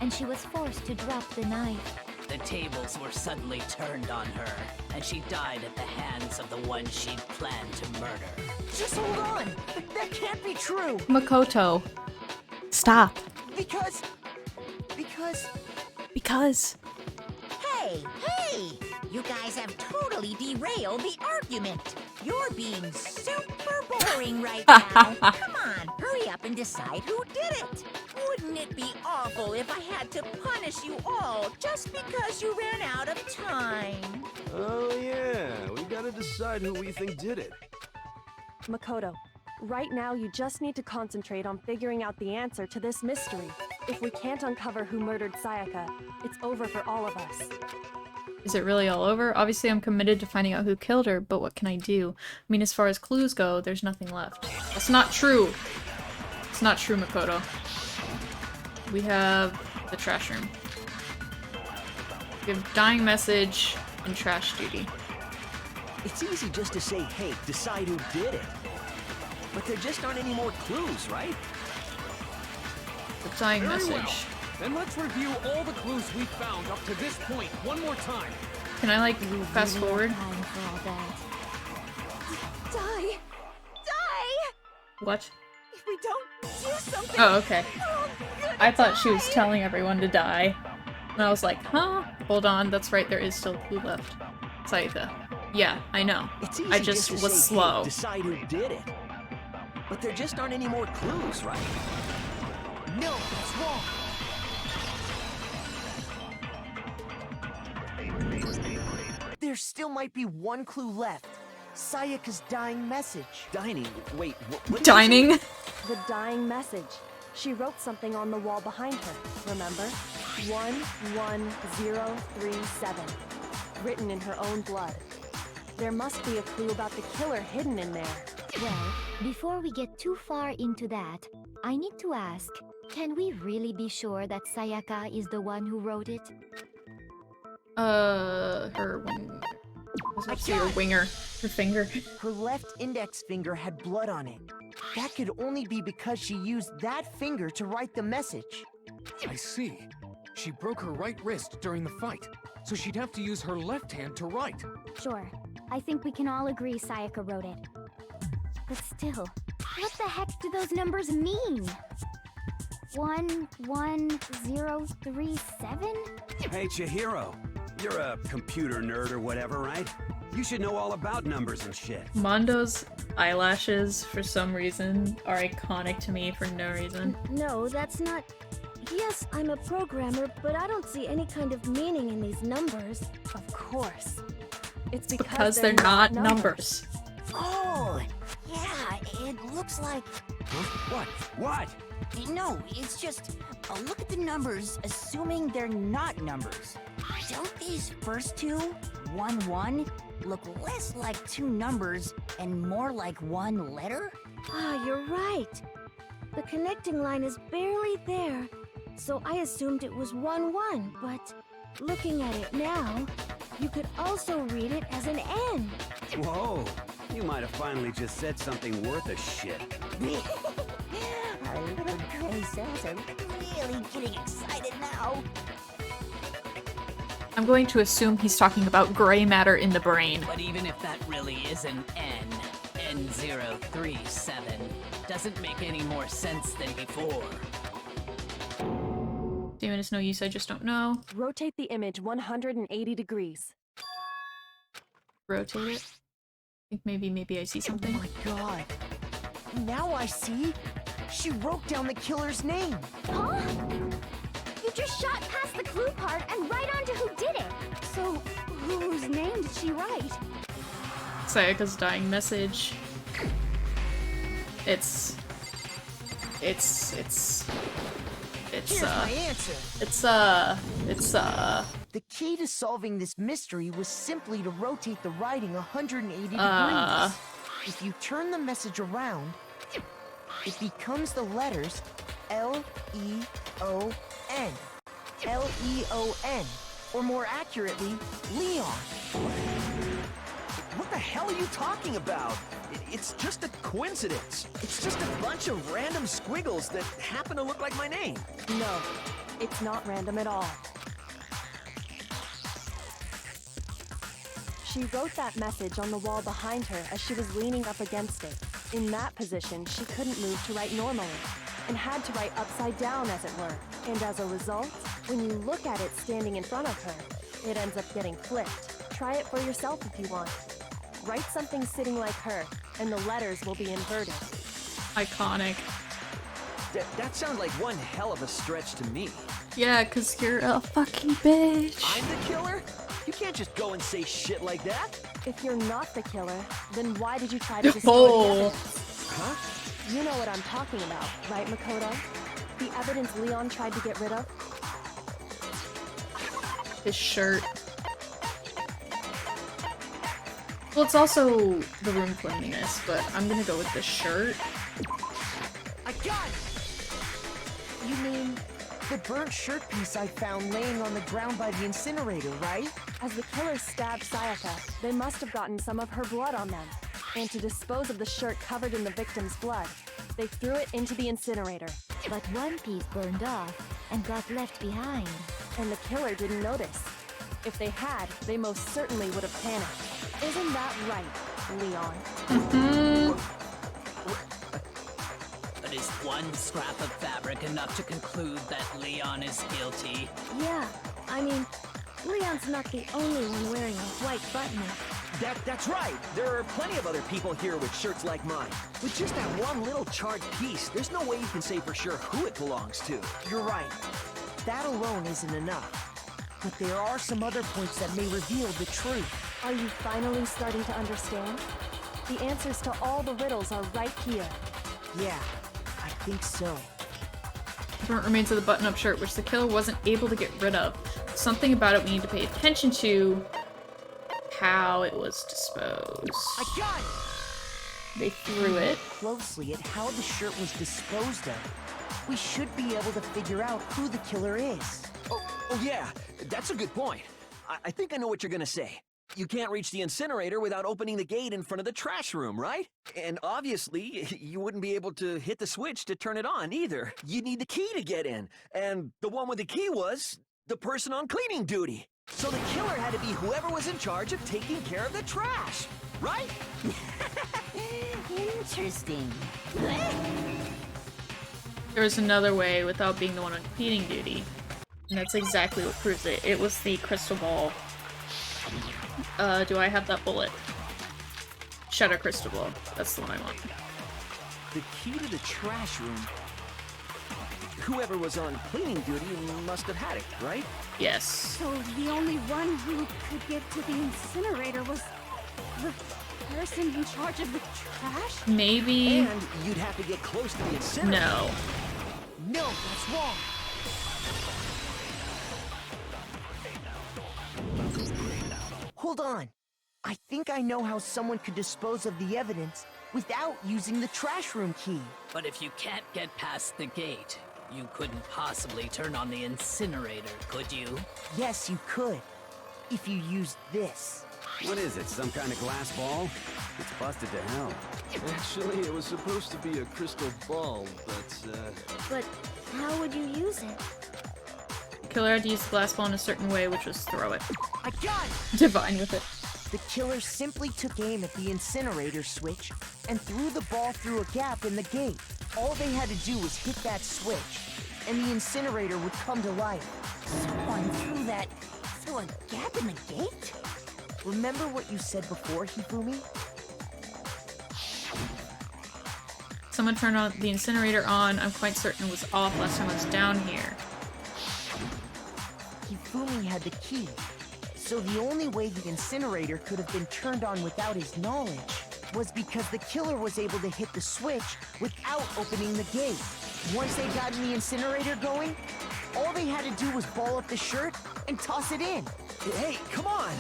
Speaker 8: and she was forced to drop the knife.
Speaker 11: The tables were suddenly turned on her, and she died at the hands of the one she'd planned to murder.
Speaker 5: Just hold on! That can't be true!
Speaker 2: Makoto. Stop.
Speaker 5: Because...
Speaker 3: Hey! You guys have totally derailed the argument. You're being super boring right now. Come on, hurry up and decide who did it. Wouldn't it be awful if I had to punish you all just because you ran out of time?
Speaker 10: Oh yeah, we gotta decide who we think did it.
Speaker 4: Makoto, right now you just need to concentrate on figuring out the answer to this mystery. If we can't uncover who murdered Sayaka, it's over for all of us.
Speaker 2: Is it really all over? Obviously I'm committed to finding out who killed her, but what can I do? I mean, as far as clues go, there's nothing left. That's not true! It's not true, Makoto. We have the trash room. We have dying message and trash duty.
Speaker 12: It's easy just to say, hey, decide who did it. But there just aren't any more clues, right?
Speaker 2: The dying
Speaker 6: Very
Speaker 2: message.
Speaker 6: well. Then let's review all the clues we've found up to this point one more time.
Speaker 2: Can I like fast forward?
Speaker 13: Die! Die!
Speaker 2: What?
Speaker 13: If we don't do something...
Speaker 2: Oh, okay.
Speaker 13: we're
Speaker 2: I
Speaker 13: gonna
Speaker 2: thought she
Speaker 13: die.
Speaker 2: was telling everyone to die. And I was like, huh? Hold on, that's right, there is still a clue left. Sayaka. Yeah, I know.
Speaker 12: It's easy
Speaker 2: I just
Speaker 12: to
Speaker 2: was
Speaker 12: say, hey,
Speaker 2: slow.
Speaker 12: decide who did it. But there just aren't any more clues, right?
Speaker 5: No, that's wrong. There still might be one clue left. Sayaka's dying message.
Speaker 12: Dining? Wait, what?
Speaker 2: Dining?
Speaker 4: The dying message. She wrote something on the wall behind her, remember? 11037. Written in her own blood. There must be a clue about the killer hidden in there.
Speaker 14: Well, before we get too far into that, I need to ask, can we really be sure that Sayaka is the one who wrote it?
Speaker 2: Her wing. Her winger. Her finger.
Speaker 5: Her left index finger had blood on it. That could only be because she used that finger to write the message.
Speaker 6: I see. She broke her right wrist during the fight, so she'd have to use her left hand to write.
Speaker 8: Sure. I think we can all agree Sayaka wrote it. But still, what the heck do those numbers mean? 11037?
Speaker 7: Hey, Chihiro. You're a computer nerd or whatever, right? You should know all about numbers and shit.
Speaker 2: Mondo's eyelashes, for some reason, are iconic to me for no reason.
Speaker 16: No, that's not... Yes, I'm a programmer, but I don't see any kind of meaning in these numbers.
Speaker 4: Of course. It's
Speaker 2: Because they're not numbers.
Speaker 3: Oh, yeah, it looks like...
Speaker 7: Huh? What?
Speaker 3: No, it's just... look at the numbers, assuming they're not numbers. Don't these first two, 1-1, look less like two numbers and more like one letter?
Speaker 16: Ah, you're right. The connecting line is barely there, so I assumed it was 1-1, but looking at it now, you could also read it as an N.
Speaker 7: Whoa. You might have finally just said something worth a shit.
Speaker 3: Our little gray cells are really getting excited now.
Speaker 2: I'm going to assume he's talking about gray matter in the brain.
Speaker 11: But even if that really is an N, N037, doesn't make any more sense than before.
Speaker 2: Damn it, it's no use, I just don't know.
Speaker 4: Rotate the image 180 degrees.
Speaker 2: Rotate it. I think maybe I see something.
Speaker 5: Oh my god. Now I see. She wrote down the killer's name.
Speaker 8: Huh? You just shot past the clue part and right onto who did it!
Speaker 13: So, whose name did she write?
Speaker 2: Sayaka's dying message. It's
Speaker 5: Here's my answer. The key to solving this mystery was simply to rotate the writing 180 degrees. If you turn the message around, it becomes the letters L-E-O-N. L-E-O-N. Or more accurately, Leon.
Speaker 12: What the hell are you talking about? It's just a coincidence. It's just a bunch of random squiggles that happen to look like my name.
Speaker 4: No, it's not random at all. She wrote that message on the wall behind her as she was leaning up against it. In that position, she couldn't move to write normally, and had to write upside down, as it were. And as a result, when you look at it standing in front of her, it ends up getting flipped. Try it for yourself if you want. Write something sitting like her, and the letters will be inverted.
Speaker 2: Iconic.
Speaker 12: That sounds like one hell of a stretch to me.
Speaker 2: Yeah, cause you're a fucking bitch.
Speaker 12: I'm the killer? You can't just go and say shit like that.
Speaker 4: If you're not the killer, then why did you try to destroy the evidence?
Speaker 12: Huh?
Speaker 4: You know what I'm talking about, right, Makoto? The evidence Leon tried to get rid of?
Speaker 2: His shirt. Well, it's also the room cleanliness, but I'm gonna go with the shirt.
Speaker 5: I got it! You mean the burnt shirt piece I found laying on the ground by the incinerator, right?
Speaker 4: As the killer stabbed Sayaka, they must have gotten some of her blood on them. And to dispose of the shirt covered in the victim's blood, they threw it into the incinerator.
Speaker 8: But one piece burned off and got left behind.
Speaker 4: And the killer didn't notice. If they had, they most certainly would have panicked. Isn't that right, Leon?
Speaker 11: But is one scrap of fabric enough to conclude that Leon is guilty?
Speaker 16: Yeah, I mean, Leon's not the only one wearing a white button-up.
Speaker 12: That's right. There are plenty of other people here with shirts like mine. With just that one little charred piece, there's no way you can say for sure who it belongs to.
Speaker 5: You're right. That alone isn't enough. But there are some other points that may reveal the truth.
Speaker 4: Are you finally starting to understand? The answers to all the riddles are right here.
Speaker 5: Yeah, I think so.
Speaker 2: Burnt remains of the button-up shirt, which the killer wasn't able to get rid of. Something about it we need to pay attention to. How it was disposed.
Speaker 5: I got it!
Speaker 2: They threw it.
Speaker 5: Closely at how the shirt was disposed of, we should be able to figure out who the killer is.
Speaker 12: Oh yeah, that's a good point. I think I know what you're gonna say. You can't reach the incinerator without opening the gate in front of the trash room, right? And obviously, you wouldn't be able to hit the switch to turn it on either. You'd need the key to get in. And the one with the key was the person on cleaning duty. So the killer had to be whoever was in charge of taking care of the trash, right?
Speaker 3: Interesting.
Speaker 2: There's another way without being the one on cleaning duty. And that's exactly what proves it. It was the crystal ball. Do I have that bullet? Shatter crystal ball. That's the one I want.
Speaker 12: The key to the trash room. Whoever was on cleaning duty must have had it, right?
Speaker 2: Yes.
Speaker 13: So the only one who could get to the incinerator was the person in charge of the trash?
Speaker 2: Maybe.
Speaker 12: And you'd have to get close to the incinerator.
Speaker 2: No.
Speaker 5: No, that's wrong. Hold on. I think I know how someone could dispose of the evidence without using the trash room key.
Speaker 11: But if you can't get past the gate, you couldn't possibly turn on the incinerator, could you?
Speaker 5: Yes, you could. If you used this.
Speaker 7: What is it, some kind of glass ball? It's busted to hell.
Speaker 10: Actually, it was supposed to be a crystal ball, but,
Speaker 16: But how would you use it?
Speaker 2: The killer had to use the glass ball in a certain way, which was throw it.
Speaker 5: I got it!
Speaker 2: Divine with it.
Speaker 5: The killer simply took aim at the incinerator switch and threw the ball through a gap in the gate. All they had to do was hit that switch, and the incinerator would come to life.
Speaker 3: Someone threw that through a gap in the gate?
Speaker 5: Remember what you said before, Hifumi?
Speaker 2: Someone turned on the incinerator on. I'm quite certain it was off last time I was down here.
Speaker 5: Hifumi had the key, so the only way the incinerator could have been turned on without his knowledge was because the killer was able to hit the switch without opening the gate. Once they got the incinerator going, all they had to do was ball up the shirt and toss it in.
Speaker 12: Hey, come on!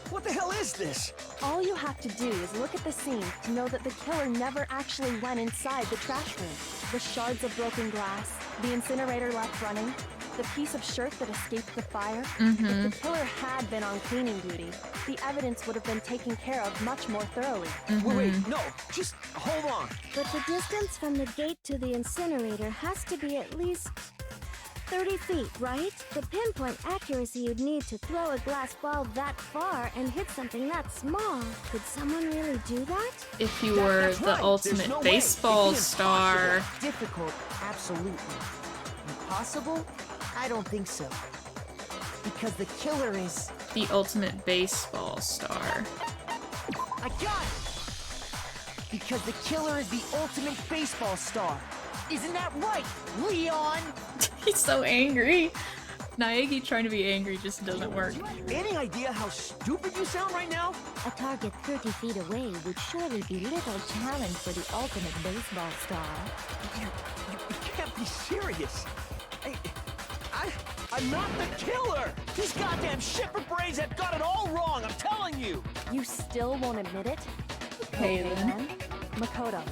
Speaker 12: What the hell is this?
Speaker 4: All you have to do is look at the scene to know that the killer never actually went inside the trash room. The shards of broken glass, the incinerator left running, the piece of shirt that escaped the fire. If the killer had been on cleaning duty, the evidence would have been taken care of much more thoroughly.
Speaker 12: Wait, no, just hold on.
Speaker 16: But the distance from the gate to the incinerator has to be at least 30 feet, right? The pinpoint accuracy you'd need to throw a glass ball that far and hit something that small. Could someone really do that?
Speaker 2: If you were the ultimate baseball star.
Speaker 5: Difficult, absolutely. Impossible? I don't think so. Because the killer is...
Speaker 2: the ultimate baseball star.
Speaker 5: I got it! Because the killer is the ultimate baseball star. Isn't that right, Leon?
Speaker 2: He's so angry. Naegi trying to be angry just doesn't work.
Speaker 12: Any idea how stupid you sound right now?
Speaker 8: A target 30 feet away would surely be little challenge for the ultimate baseball star.
Speaker 12: You can't be serious. I'm not the killer! These goddamn shipper brains have got it all wrong, I'm telling you!
Speaker 4: You still won't admit it?
Speaker 2: Okay then.
Speaker 4: Makoto,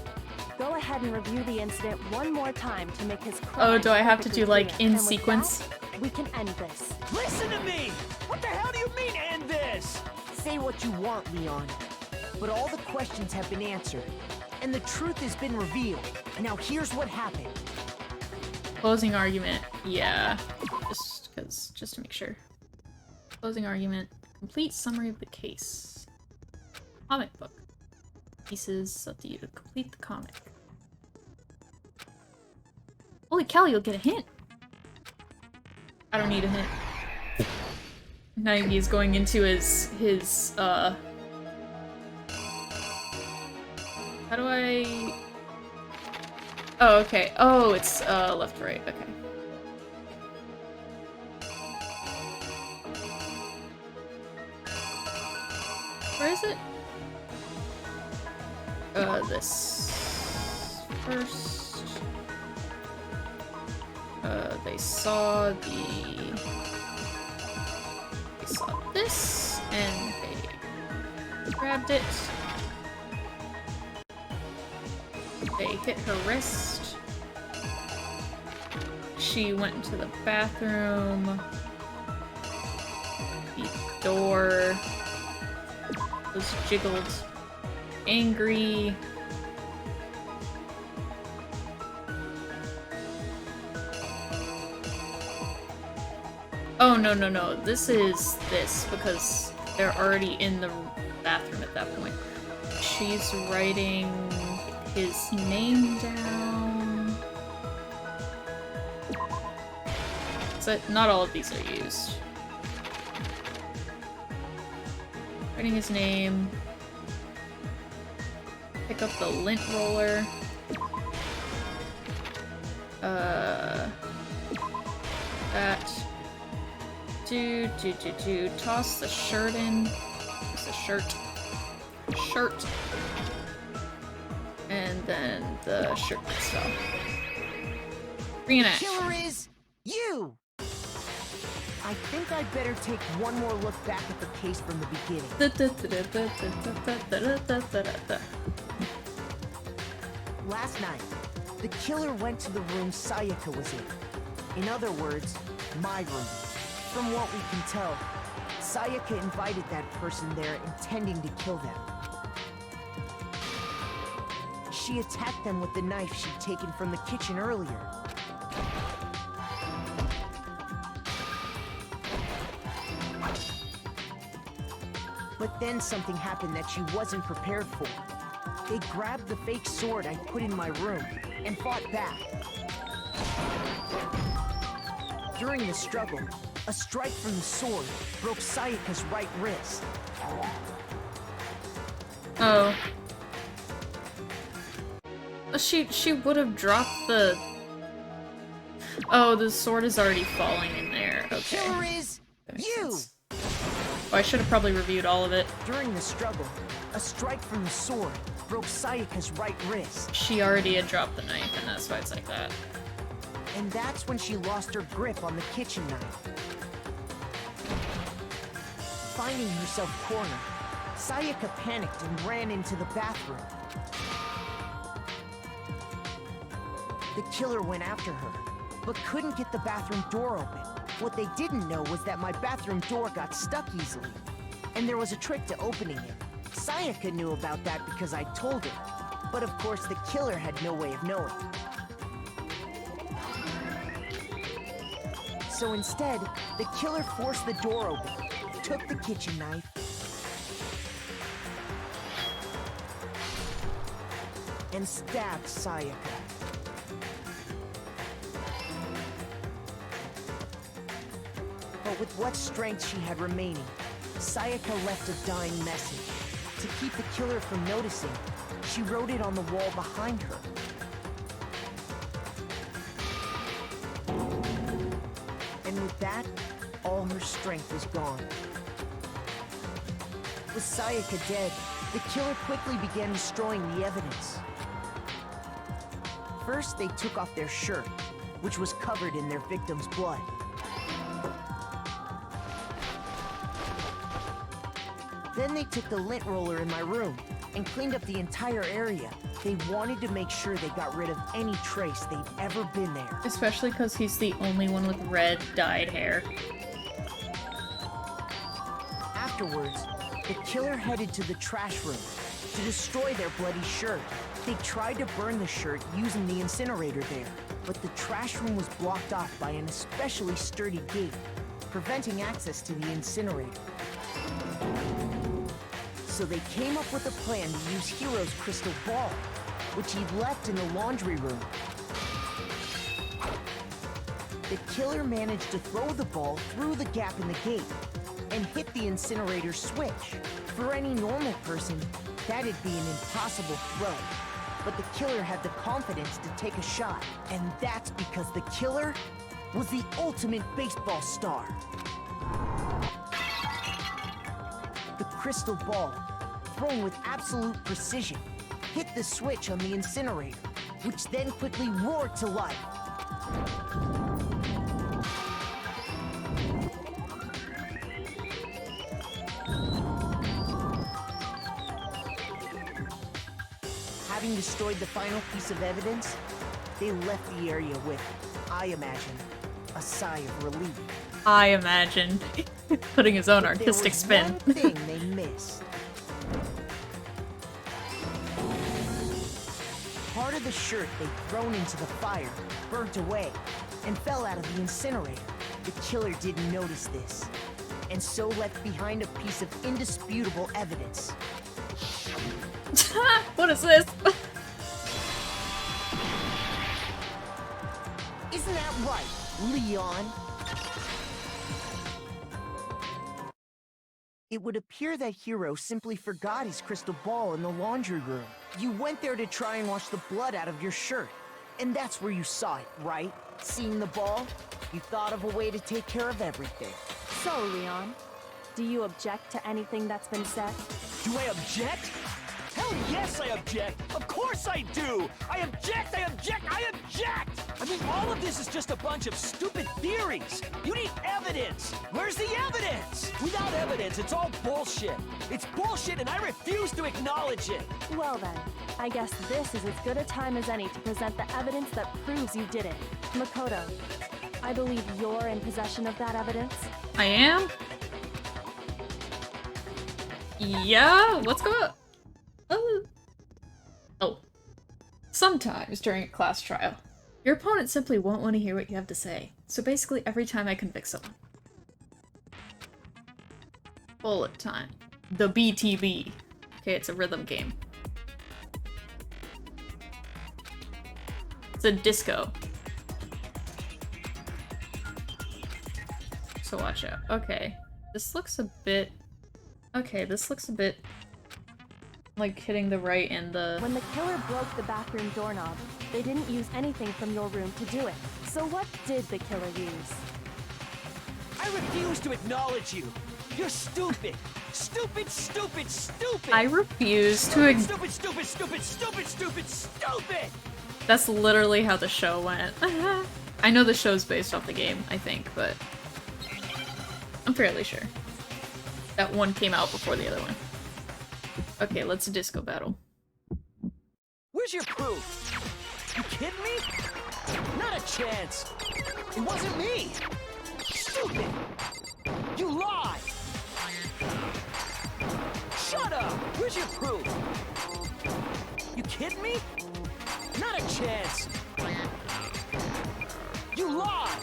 Speaker 4: go ahead and review the incident one more time to make his crime.
Speaker 2: Oh, do I have to do like
Speaker 4: clear.
Speaker 2: in
Speaker 4: And with
Speaker 2: sequence?
Speaker 4: that, we can end this.
Speaker 12: Listen to me! What the hell do you mean, end this?
Speaker 5: Say what you want, Leon. But all the questions have been answered, and the truth has been revealed. Now here's what happened.
Speaker 2: Closing argument. Yeah. Just to make sure. Closing argument. Complete summary of the case. Comic book. Pieces up to you to complete the comic. Holy cow, you'll get a hint! I don't need a hint. Naegi is going into his how do I... Oh, okay. Oh, it's left, right. Okay. Where is it? This first. They saw this and they grabbed it. They hit her wrist. She went into the bathroom. The door was jiggled. Angry. Oh, no. This is this, because they're already in the bathroom at that point. She's writing his name down. So not all of these are used. Writing his name. Pick up the lint roller. That. Toss the shirt in. It's a shirt. And then the shirt gets off. Reenact.
Speaker 5: Killer is you! I think I'd better take one more look back at the case from the beginning. Last night, the killer went to the room Sayaka was in. In other words, my room. From what we can tell, Sayaka invited that person there intending to kill them. She attacked them with the knife she'd taken from the kitchen earlier. But then something happened that she wasn't prepared for. They grabbed the fake sword I put in my room and fought back. During the struggle, a strike from the sword broke Sayaka's right wrist.
Speaker 2: Oh. She would have dropped the... Oh, the sword is already falling in there. Okay.
Speaker 5: Killer is you!
Speaker 2: Oh, I should have probably reviewed all of it.
Speaker 5: During the struggle, a strike from the sword broke Sayaka's right wrist.
Speaker 2: She already had dropped the knife, and that's why it's like that.
Speaker 5: And that's when she lost her grip on the kitchen knife. Finding herself cornered, Sayaka panicked and ran into the bathroom. The killer went after her, but couldn't get the bathroom door open. What they didn't know was that my bathroom door got stuck easily, and there was a trick to opening it. Sayaka knew about that because I told her, but of course the killer had no way of knowing. So instead, the killer forced the door open, took the kitchen knife, and stabbed Sayaka. But with what strength she had remaining, Sayaka left a dying message. To keep the killer from noticing, she wrote it on the wall behind her. And with that, all her strength was gone. With Sayaka dead, the killer quickly began destroying the evidence. First, they took off their shirt, which was covered in their victim's blood. Then they took the lint roller in my room and cleaned up the entire area. They wanted to make sure they got rid of any trace they'd ever been there.
Speaker 2: Especially because he's the only one with red dyed hair.
Speaker 5: Afterwards, the killer headed to the trash room to destroy their bloody shirt. They tried to burn the shirt using the incinerator there, but the trash room was blocked off by an especially sturdy gate, preventing access to the incinerator. So they came up with a plan to use Hiro's crystal ball, which he'd left in the laundry room. The killer managed to throw the ball through the gap in the gate and hit the incinerator switch. For any normal person, that'd be an impossible throw. But the killer had the confidence to take a shot, and that's because the killer was the ultimate baseball star. The crystal ball, thrown with absolute precision, hit the switch on the incinerator, which then quickly roared to life. Having destroyed the final piece of evidence, they left the area with, I imagine, a sigh of relief.
Speaker 2: I imagine. Putting his own artistic spin.
Speaker 5: One thing they missed. Part of the shirt they'd thrown into the fire burnt away and fell out of the incinerator. The killer didn't notice this, and so left behind a piece of indisputable evidence.
Speaker 2: What is this?
Speaker 5: Isn't that right, Leon? It would appear that Hiro simply forgot his crystal ball in the laundry room. You went there to try and wash the blood out of your shirt, and that's where you saw it, right? Seeing the ball, you thought of a way to take care of everything.
Speaker 4: So, Leon, do you object to anything that's been said?
Speaker 15: Do I object? Hell yes, I object! Of course I do! I object, I object, I object! I mean, all of this is just a bunch of stupid theories! You need evidence! Where's the evidence? Without evidence, it's all bullshit! It's bullshit and I refuse to acknowledge it!
Speaker 4: Well then, I guess this is as good a time as any to present the evidence that proves you did it. Makoto, I believe you're in possession of that evidence?
Speaker 2: I am? Yeah? What's going on? Oh. Sometimes during a class trial, your opponent simply won't want to hear what you have to say. So basically every time I convict someone. Bullet time. The BTB. Okay, it's a rhythm game. It's a disco. So watch out. Okay. This looks a bit... Okay, this looks a bit... like hitting the right and the...
Speaker 4: When the killer broke the bathroom doorknob, they didn't use anything from your room to do it. So what did the killer use?
Speaker 15: I refuse to acknowledge you! You're stupid! Stupid, stupid, stupid!
Speaker 2: I refuse to
Speaker 15: Stupid, stupid, stupid, stupid, stupid, stupid!
Speaker 2: That's literally how the show went. I know the show's based off the game, I think, but... I'm fairly sure. That one came out before the other one. Okay, let's disco battle.
Speaker 15: Where's your proof? You kidding me? Not a chance! It wasn't me! Stupid! You lie! Shut up! Where's your proof? You kidding me? Not a chance! You lie!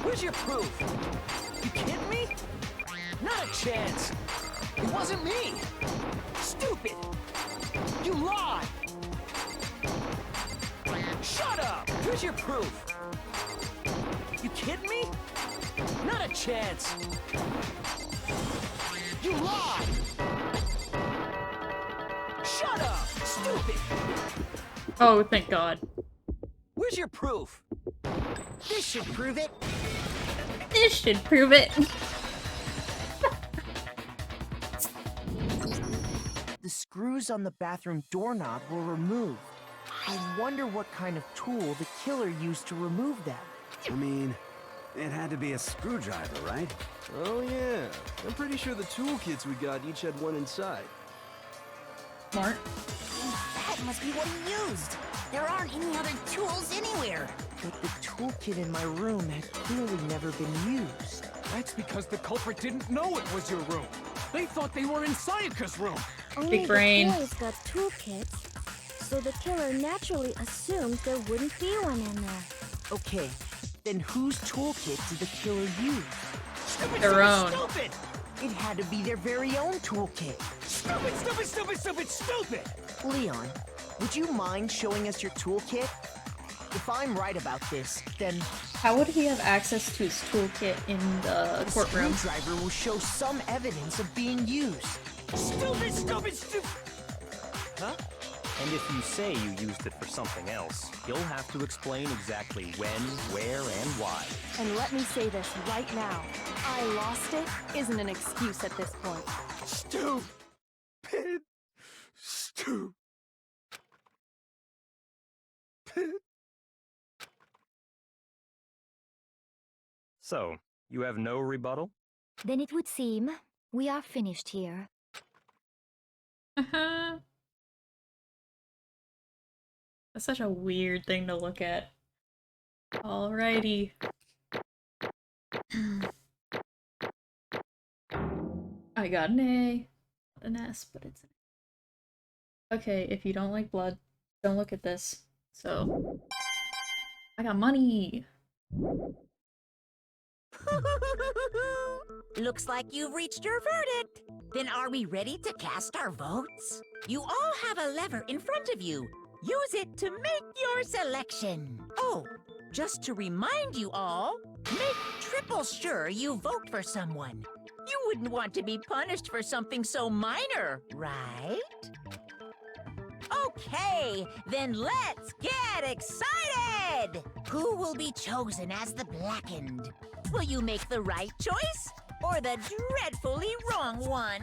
Speaker 15: Where's your proof? You kidding me? Not a chance! It wasn't me! Stupid! You lie! Shut up! Where's your proof? You kidding me? Not a chance! You lie! Shut up! Stupid!
Speaker 2: Oh, thank God.
Speaker 15: Where's your proof?
Speaker 5: This should prove it!
Speaker 2: This should prove it!
Speaker 5: The screws on the bathroom doorknob were removed. I wonder what kind of tool the killer used to remove them.
Speaker 7: I mean, it had to be a screwdriver, right?
Speaker 10: Oh yeah, I'm pretty sure the toolkits we got each had one inside.
Speaker 2: Smart.
Speaker 3: That must be what he used. There aren't any other tools anywhere.
Speaker 5: But the toolkit in my room had clearly never been used.
Speaker 6: That's because the culprit didn't know it was your room. They thought they were in Sayaka's room!
Speaker 16: Only
Speaker 2: Big brain.
Speaker 16: the boys got toolkits, so the killer naturally assumed there wouldn't be one in there.
Speaker 5: Okay, then whose toolkit did the killer use?
Speaker 15: Stupid,
Speaker 2: Their own.
Speaker 15: stupid!
Speaker 5: It had to be their very own toolkit.
Speaker 15: Stupid, stupid, stupid, stupid, stupid!
Speaker 5: Leon, would you mind showing us your toolkit? If I'm right about this, then
Speaker 2: How would he have access to his toolkit in the courtroom?
Speaker 5: screwdriver will show some evidence of being used.
Speaker 15: Stupid, stupid, stupid!
Speaker 9: Huh? And if you say you used it for something else, you'll have to explain exactly when, where, and why.
Speaker 4: And let me say this right now. I lost it isn't an excuse at this point.
Speaker 10: Stupid. Stupid.
Speaker 9: So, you have no rebuttal?
Speaker 8: Then it would seem we are finished here.
Speaker 2: That's such a weird thing to look at. Alrighty. I got an A. Not an S, but it's an A. Okay, if you don't like blood, don't look at this. So, I got money!
Speaker 3: Looks like you've reached your verdict. Then are we ready to cast our votes? You all have a lever in front of you. Use it to make your selection. Oh, just to remind you all, make triple sure you vote for someone. You wouldn't want to be punished for something so minor, right? Okay, then let's get excited! Who will be chosen as the Blackened? Will you make the right choice or the dreadfully wrong one?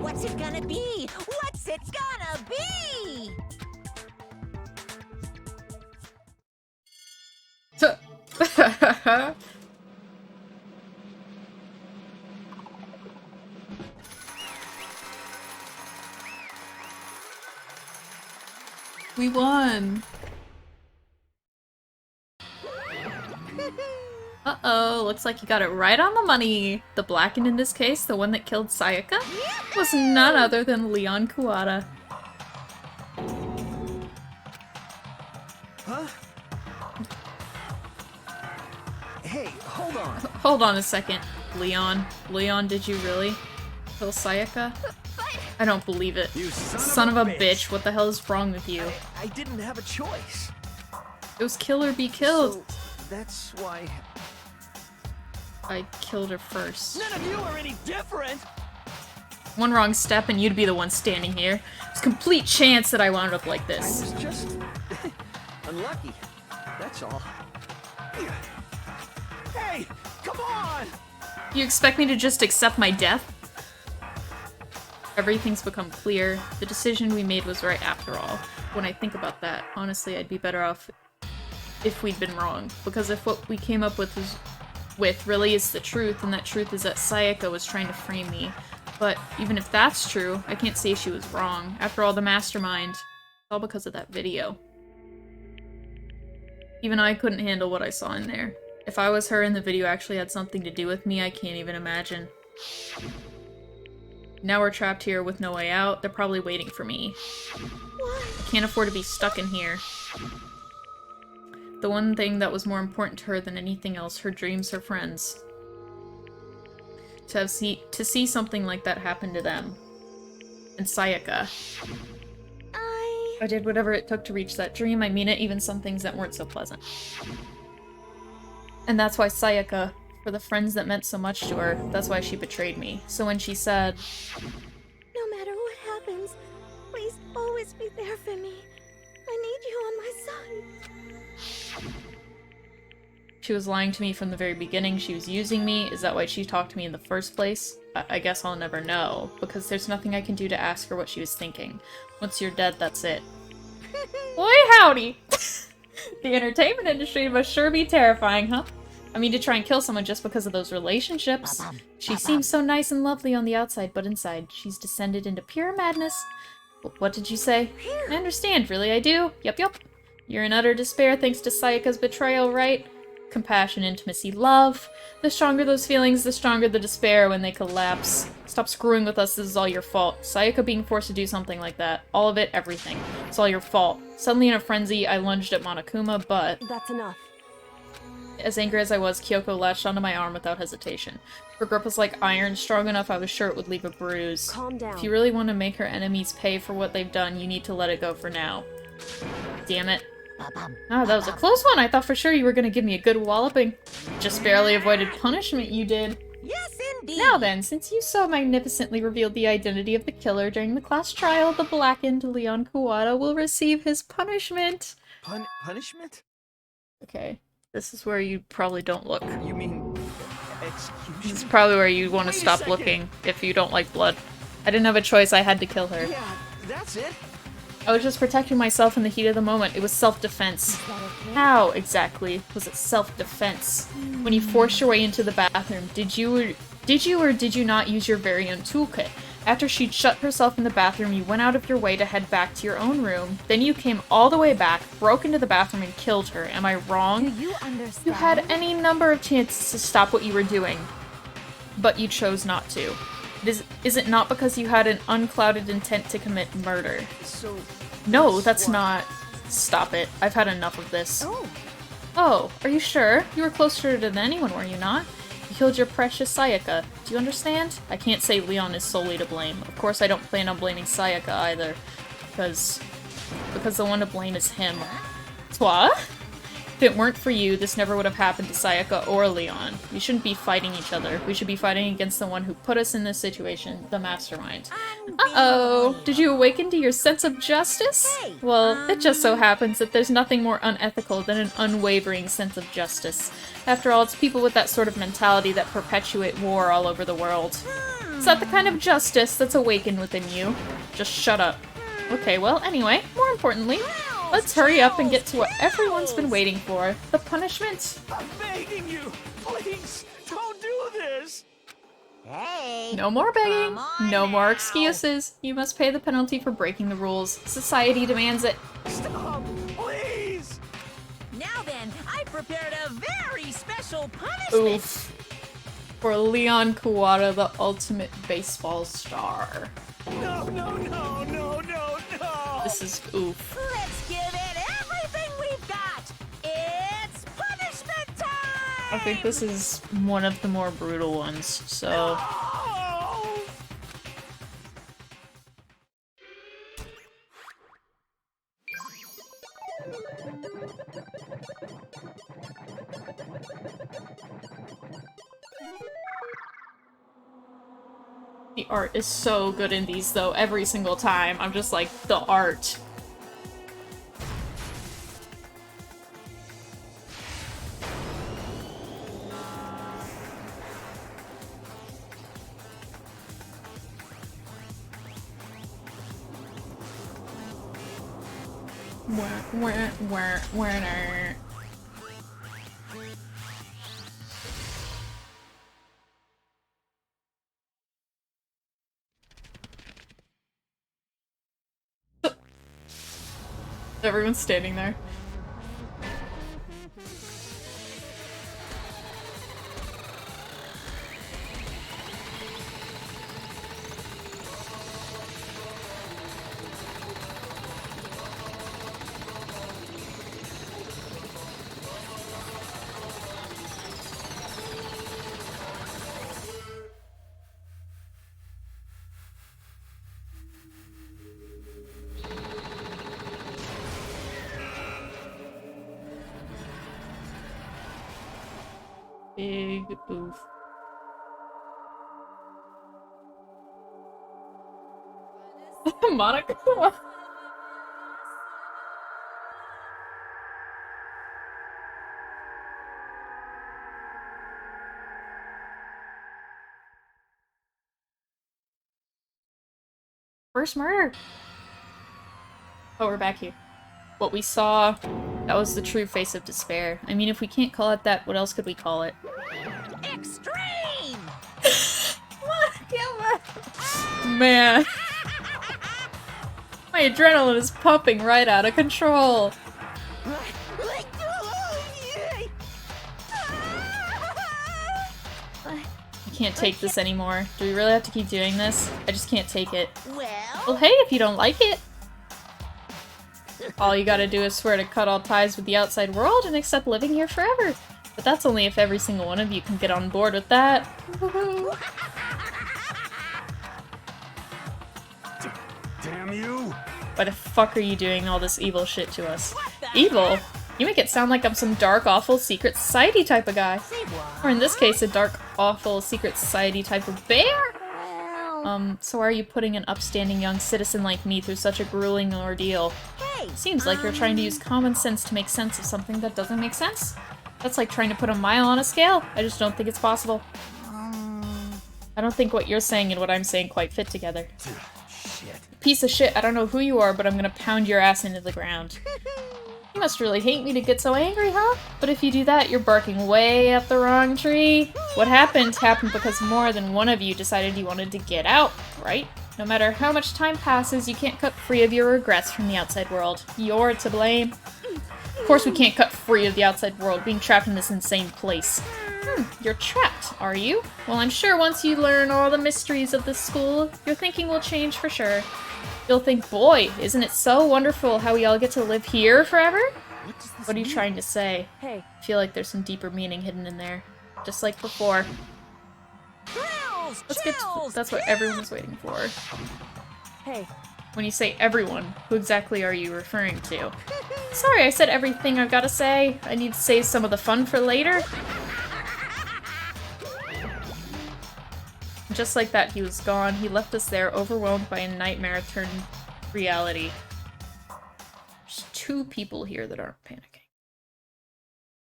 Speaker 3: What's it gonna be? What's it gonna be?
Speaker 2: We won! Uh-oh, looks like you got it right on the money. The Blackened in this case, the one that killed Sayaka, was none other than Leon Kuwata.
Speaker 12: Huh? Hey, hold on.
Speaker 2: Hold on a second, Leon. Leon, did you really kill Sayaka? I don't believe it.
Speaker 12: You
Speaker 2: son of a bitch, what the hell is wrong with you?
Speaker 12: I didn't have a choice.
Speaker 2: It was kill or be killed.
Speaker 12: So, that's why...
Speaker 2: I killed her first.
Speaker 15: None of you are any different!
Speaker 2: One wrong step and you'd be the one standing here. There's complete chance that I wound up like
Speaker 12: I
Speaker 2: this.
Speaker 12: was just... unlucky. That's all.
Speaker 15: Hey, come on!
Speaker 2: You expect me to just accept my death? Everything's become clear. The decision we made was right after all. When I think about that, honestly, I'd be better off if we'd been wrong. Because if what we came up with really is the truth, and that truth is that Sayaka was trying to frame me. But even if that's true, I can't say she was wrong. After all, the mastermind, it's all because of that video. Even I couldn't handle what I saw in there. If I was her and the video actually had something to do with me, I can't even imagine. Now we're trapped here with no way out. They're probably waiting for me. I can't afford to be stuck in here. The one thing that was more important to her than anything else, her dreams, her friends. To see something like that happen to them. And Sayaka. I did whatever it took to reach that dream. I mean it, even some things that weren't so pleasant. And that's why Sayaka, for the friends that meant so much to her, that's why she betrayed me. So when she said,
Speaker 16: No matter what happens, please always be there for me. I need you on my side.
Speaker 2: she was lying to me from the very beginning, she was using me, is that why she talked to me in the first place? I guess I'll never know, because there's nothing I can do to ask her what she was thinking. Once you're dead, that's it. Boy howdy! The entertainment industry must sure be terrifying, huh? I mean, to try and kill someone just because of those relationships. She seems so nice and lovely on the outside, but inside, she's descended into pure madness. What did you say? I understand, really, I do. Yup. You're in utter despair thanks to Sayaka's betrayal, right? compassion, intimacy, love. The stronger those feelings, the stronger the despair when they collapse. Stop screwing with us, this is all your fault. Sayaka being forced to do something like that. All of it, everything. It's all your fault. Suddenly in a frenzy, I lunged at Monokuma, but...
Speaker 4: That's enough.
Speaker 2: As angry as I was, Kyoko latched onto my arm without hesitation. Her grip was like iron, strong enough I was sure it would leave a bruise.
Speaker 4: Calm down.
Speaker 2: If you really want to make her enemies pay for what they've done, you need to let it go for now. Damn it. Ah, that was a close one! I thought for sure you were gonna give me a good walloping. Just barely avoided punishment, you did.
Speaker 3: Yes, indeed.
Speaker 2: Now then, since you so magnificently revealed the identity of the killer during the class trial, the blackened Leon Kuwata will receive his punishment.
Speaker 12: Punishment?
Speaker 2: Okay. This is where you probably don't look.
Speaker 12: You mean execution?
Speaker 2: This is probably where you want to stop
Speaker 12: second.
Speaker 2: looking if you don't like blood. I didn't have a choice, I had to kill her.
Speaker 12: Yeah, that's it.
Speaker 2: I was just protecting myself in the heat of the moment. It was self-defense. How, exactly, was it self-defense? When you forced your way into the bathroom, did you or did you not use your very own toolkit? After she'd shut herself in the bathroom, you went out of your way to head back to your own room. Then you came all the way back, broke into the bathroom, and killed her. Am I wrong?
Speaker 16: Do you understand?
Speaker 2: You had any number of chances to stop what you were doing, but you chose not to. Is it not because you had an unclouded intent to commit murder?
Speaker 12: So...
Speaker 2: No, that's not... Stop it. I've had enough of this.
Speaker 16: Oh.
Speaker 2: Oh, are you sure? You were closer than anyone, were you not? You killed your precious Sayaka. Do you understand? I can't say Leon is solely to blame. Of course I don't plan on blaming Sayaka either. Because the one to blame is him. Toi? If it weren't for you, this never would have happened to Sayaka or Leon. We shouldn't be fighting each other. We should be fighting against the one who put us in this situation, the mastermind. Uh-oh! Did you awaken to your sense of justice? Well, it just so happens that there's nothing more unethical than an unwavering sense of justice. After all, it's people with that sort of mentality that perpetuate war all over the world. Is that the kind of justice that's awakened within you? Just shut up. Okay, well, anyway, more importantly, let's hurry up and get to what everyone's been waiting for. The punishment.
Speaker 15: I'm begging you, please, don't do this.
Speaker 3: Hey.
Speaker 2: No more begging. No more excuses. You must pay the penalty for breaking the rules. Society demands it.
Speaker 15: Stop, please.
Speaker 3: Now then, I prepared a very special punishment.
Speaker 2: Oof. For Leon Kuwata, the ultimate baseball star.
Speaker 15: No, no, no, no, no, no.
Speaker 2: This is oof.
Speaker 3: Let's give it everything we've got. It's punishment time.
Speaker 2: I think this is one of the more brutal ones, so... The art is so good in these, though, every single time. I'm just like, the art. Everyone's standing there. Big oof. Monica. First murder. Oh, we're back here. What we saw, that was the true face of despair. I mean, if we can't call it that, what else could we call it?
Speaker 3: Extreme!
Speaker 2: Man. My adrenaline is pumping right out of control. Can't take this anymore. Do we really have to keep doing this? I just can't take it.
Speaker 3: Well,
Speaker 2: Hey, if you don't like it. All you gotta do is swear to cut all ties with the outside world and accept living here forever. But that's only if every single one of you can get on board with that.
Speaker 7: Damn you!
Speaker 2: Why the fuck are you doing all this evil shit to us? Evil? You make it sound like I'm some dark, awful, secret society type of guy. Or in this case, a dark, awful, secret society type of bear? So why are you putting an upstanding young citizen like me through such a grueling ordeal?
Speaker 3: hey,
Speaker 2: Seems like you're trying to use common sense to make sense of something that doesn't make sense. That's like trying to put a mile on a scale. I just don't think it's possible. I don't think what you're saying and what I'm saying quite fit together.
Speaker 7: Shit.
Speaker 2: Piece of shit, I don't know who you are, but I'm gonna pound your ass into the ground. You must really hate me to get so angry, huh? But if you do that, you're barking way up the wrong tree. What happened because more than one of you decided you wanted to get out, right? No matter how much time passes, you can't cut free of your regrets from the outside world. You're to blame. Of course we can't cut free of the outside world, being trapped in this insane place. You're trapped, are you? Well, I'm sure once you learn all the mysteries of this school, your thinking will change for sure. You'll think, boy, isn't it so wonderful how we all get to live here forever? What are you trying to say?
Speaker 4: Hey.
Speaker 2: I feel like there's some deeper meaning hidden in there. Just like before. Let's get to, that's what everyone was waiting for.
Speaker 4: Hey.
Speaker 2: When you say everyone, who exactly are you referring to? Sorry, I said everything I've got to say. I need to save some of the fun for later. Just like that, he was gone. He left us there, overwhelmed by a nightmare turned reality. There's 2 people here that aren't panicking.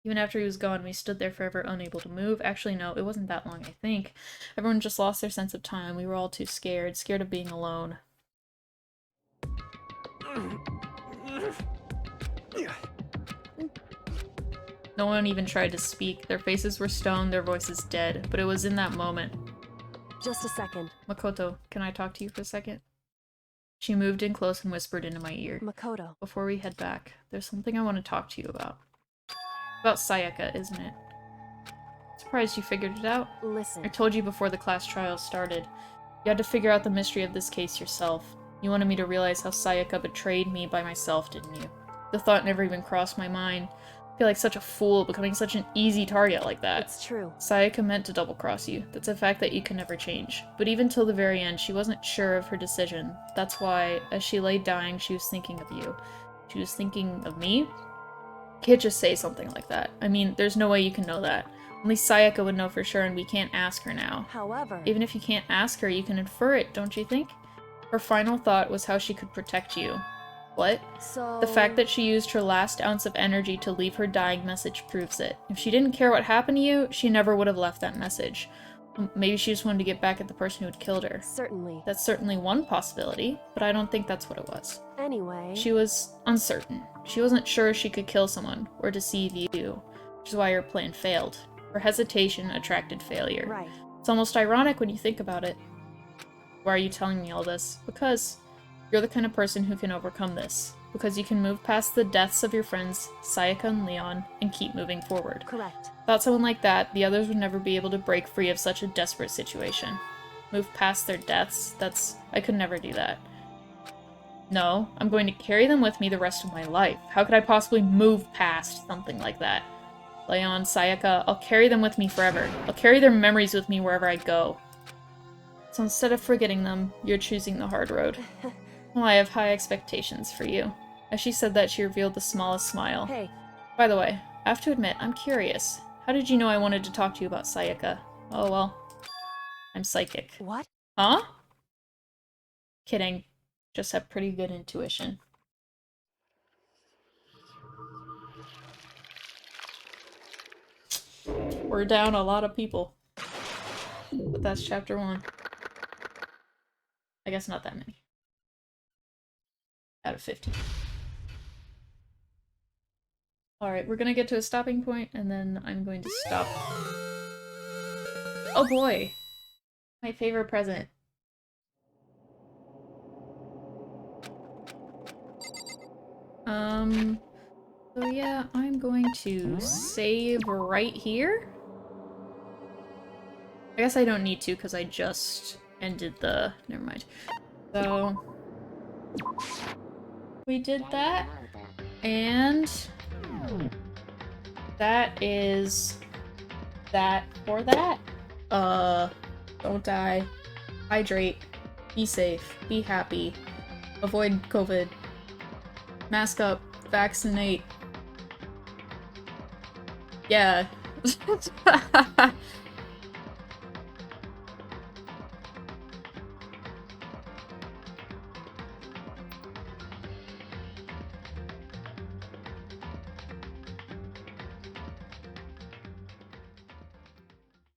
Speaker 2: Even after he was gone, we stood there forever, unable to move. Actually, no, it wasn't that long, I think. Everyone just lost their sense of time. We were all too scared, scared of being alone. No one even tried to speak. Their faces were stone, their voices dead. But it was in that moment.
Speaker 4: Just a second.
Speaker 2: Makoto, can I talk to you for a second? She moved in close and whispered into my ear.
Speaker 4: Makoto.
Speaker 2: Before we head back, there's something I want to talk to you about. About Sayaka, isn't it? Surprised you figured it out?
Speaker 4: Listen.
Speaker 2: I told you before the class trial started. You had to figure out the mystery of this case yourself. You wanted me to realize how Sayaka betrayed me by myself, didn't you? The thought never even crossed my mind. I feel like such a fool, becoming such an easy target like that.
Speaker 4: It's true.
Speaker 2: Sayaka meant to double-cross you. That's a fact that you can never change. But even till the very end, she wasn't sure of her decision. That's why, as she lay dying, she was thinking of you. She was thinking of me? You can't just say something like that. I mean, there's no way you can know that. Only Sayaka would know for sure, and we can't ask her now.
Speaker 4: However...
Speaker 2: Even if you can't ask her, you can infer it, don't you think? Her final thought was how she could protect you. What?
Speaker 4: So...
Speaker 2: The fact that she used her last ounce of energy to leave her dying message proves it. If she didn't care what happened to you, she never would have left that message. Maybe she just wanted to get back at the person who had killed her.
Speaker 4: Certainly.
Speaker 2: That's certainly one possibility, but I don't think that's what it was.
Speaker 4: Anyway...
Speaker 2: She was uncertain. She wasn't sure she could kill someone, or deceive you, which is why her plan failed. Her hesitation attracted failure.
Speaker 4: Right.
Speaker 2: It's almost ironic when you think about it. Why are you telling me all this? Because you're the kind of person who can overcome this. Because you can move past the deaths of your friends, Sayaka and Leon, and keep moving forward.
Speaker 4: Correct.
Speaker 2: Without someone like that, the others would never be able to break free of such a desperate situation. Move past their deaths? I could never do that. No, I'm going to carry them with me the rest of my life. How could I possibly move past something like that? Leon, Sayaka, I'll carry them with me forever. I'll carry their memories with me wherever I go. So instead of forgetting them, you're choosing the hard road. Well, I have high expectations for you. As she said that, she revealed the smallest smile.
Speaker 4: Hey.
Speaker 2: By the way, I have to admit, I'm curious. How did you know I wanted to talk to you about Sayaka? Oh well. I'm psychic.
Speaker 4: What?
Speaker 2: Huh? Kidding. Just have pretty good intuition. We're down a lot of people. But that's chapter 1. I guess not that many. Out of 50. Alright, we're gonna get to a stopping point, and then I'm going to stop. Oh boy! My favorite present. So yeah, I'm going to save right here. I guess I don't need to because I just ended the... Never mind. So... we did that. And... that is... that for that. Don't die. Hydrate. Be safe. Be happy. Avoid COVID. Mask up. Vaccinate. Yeah.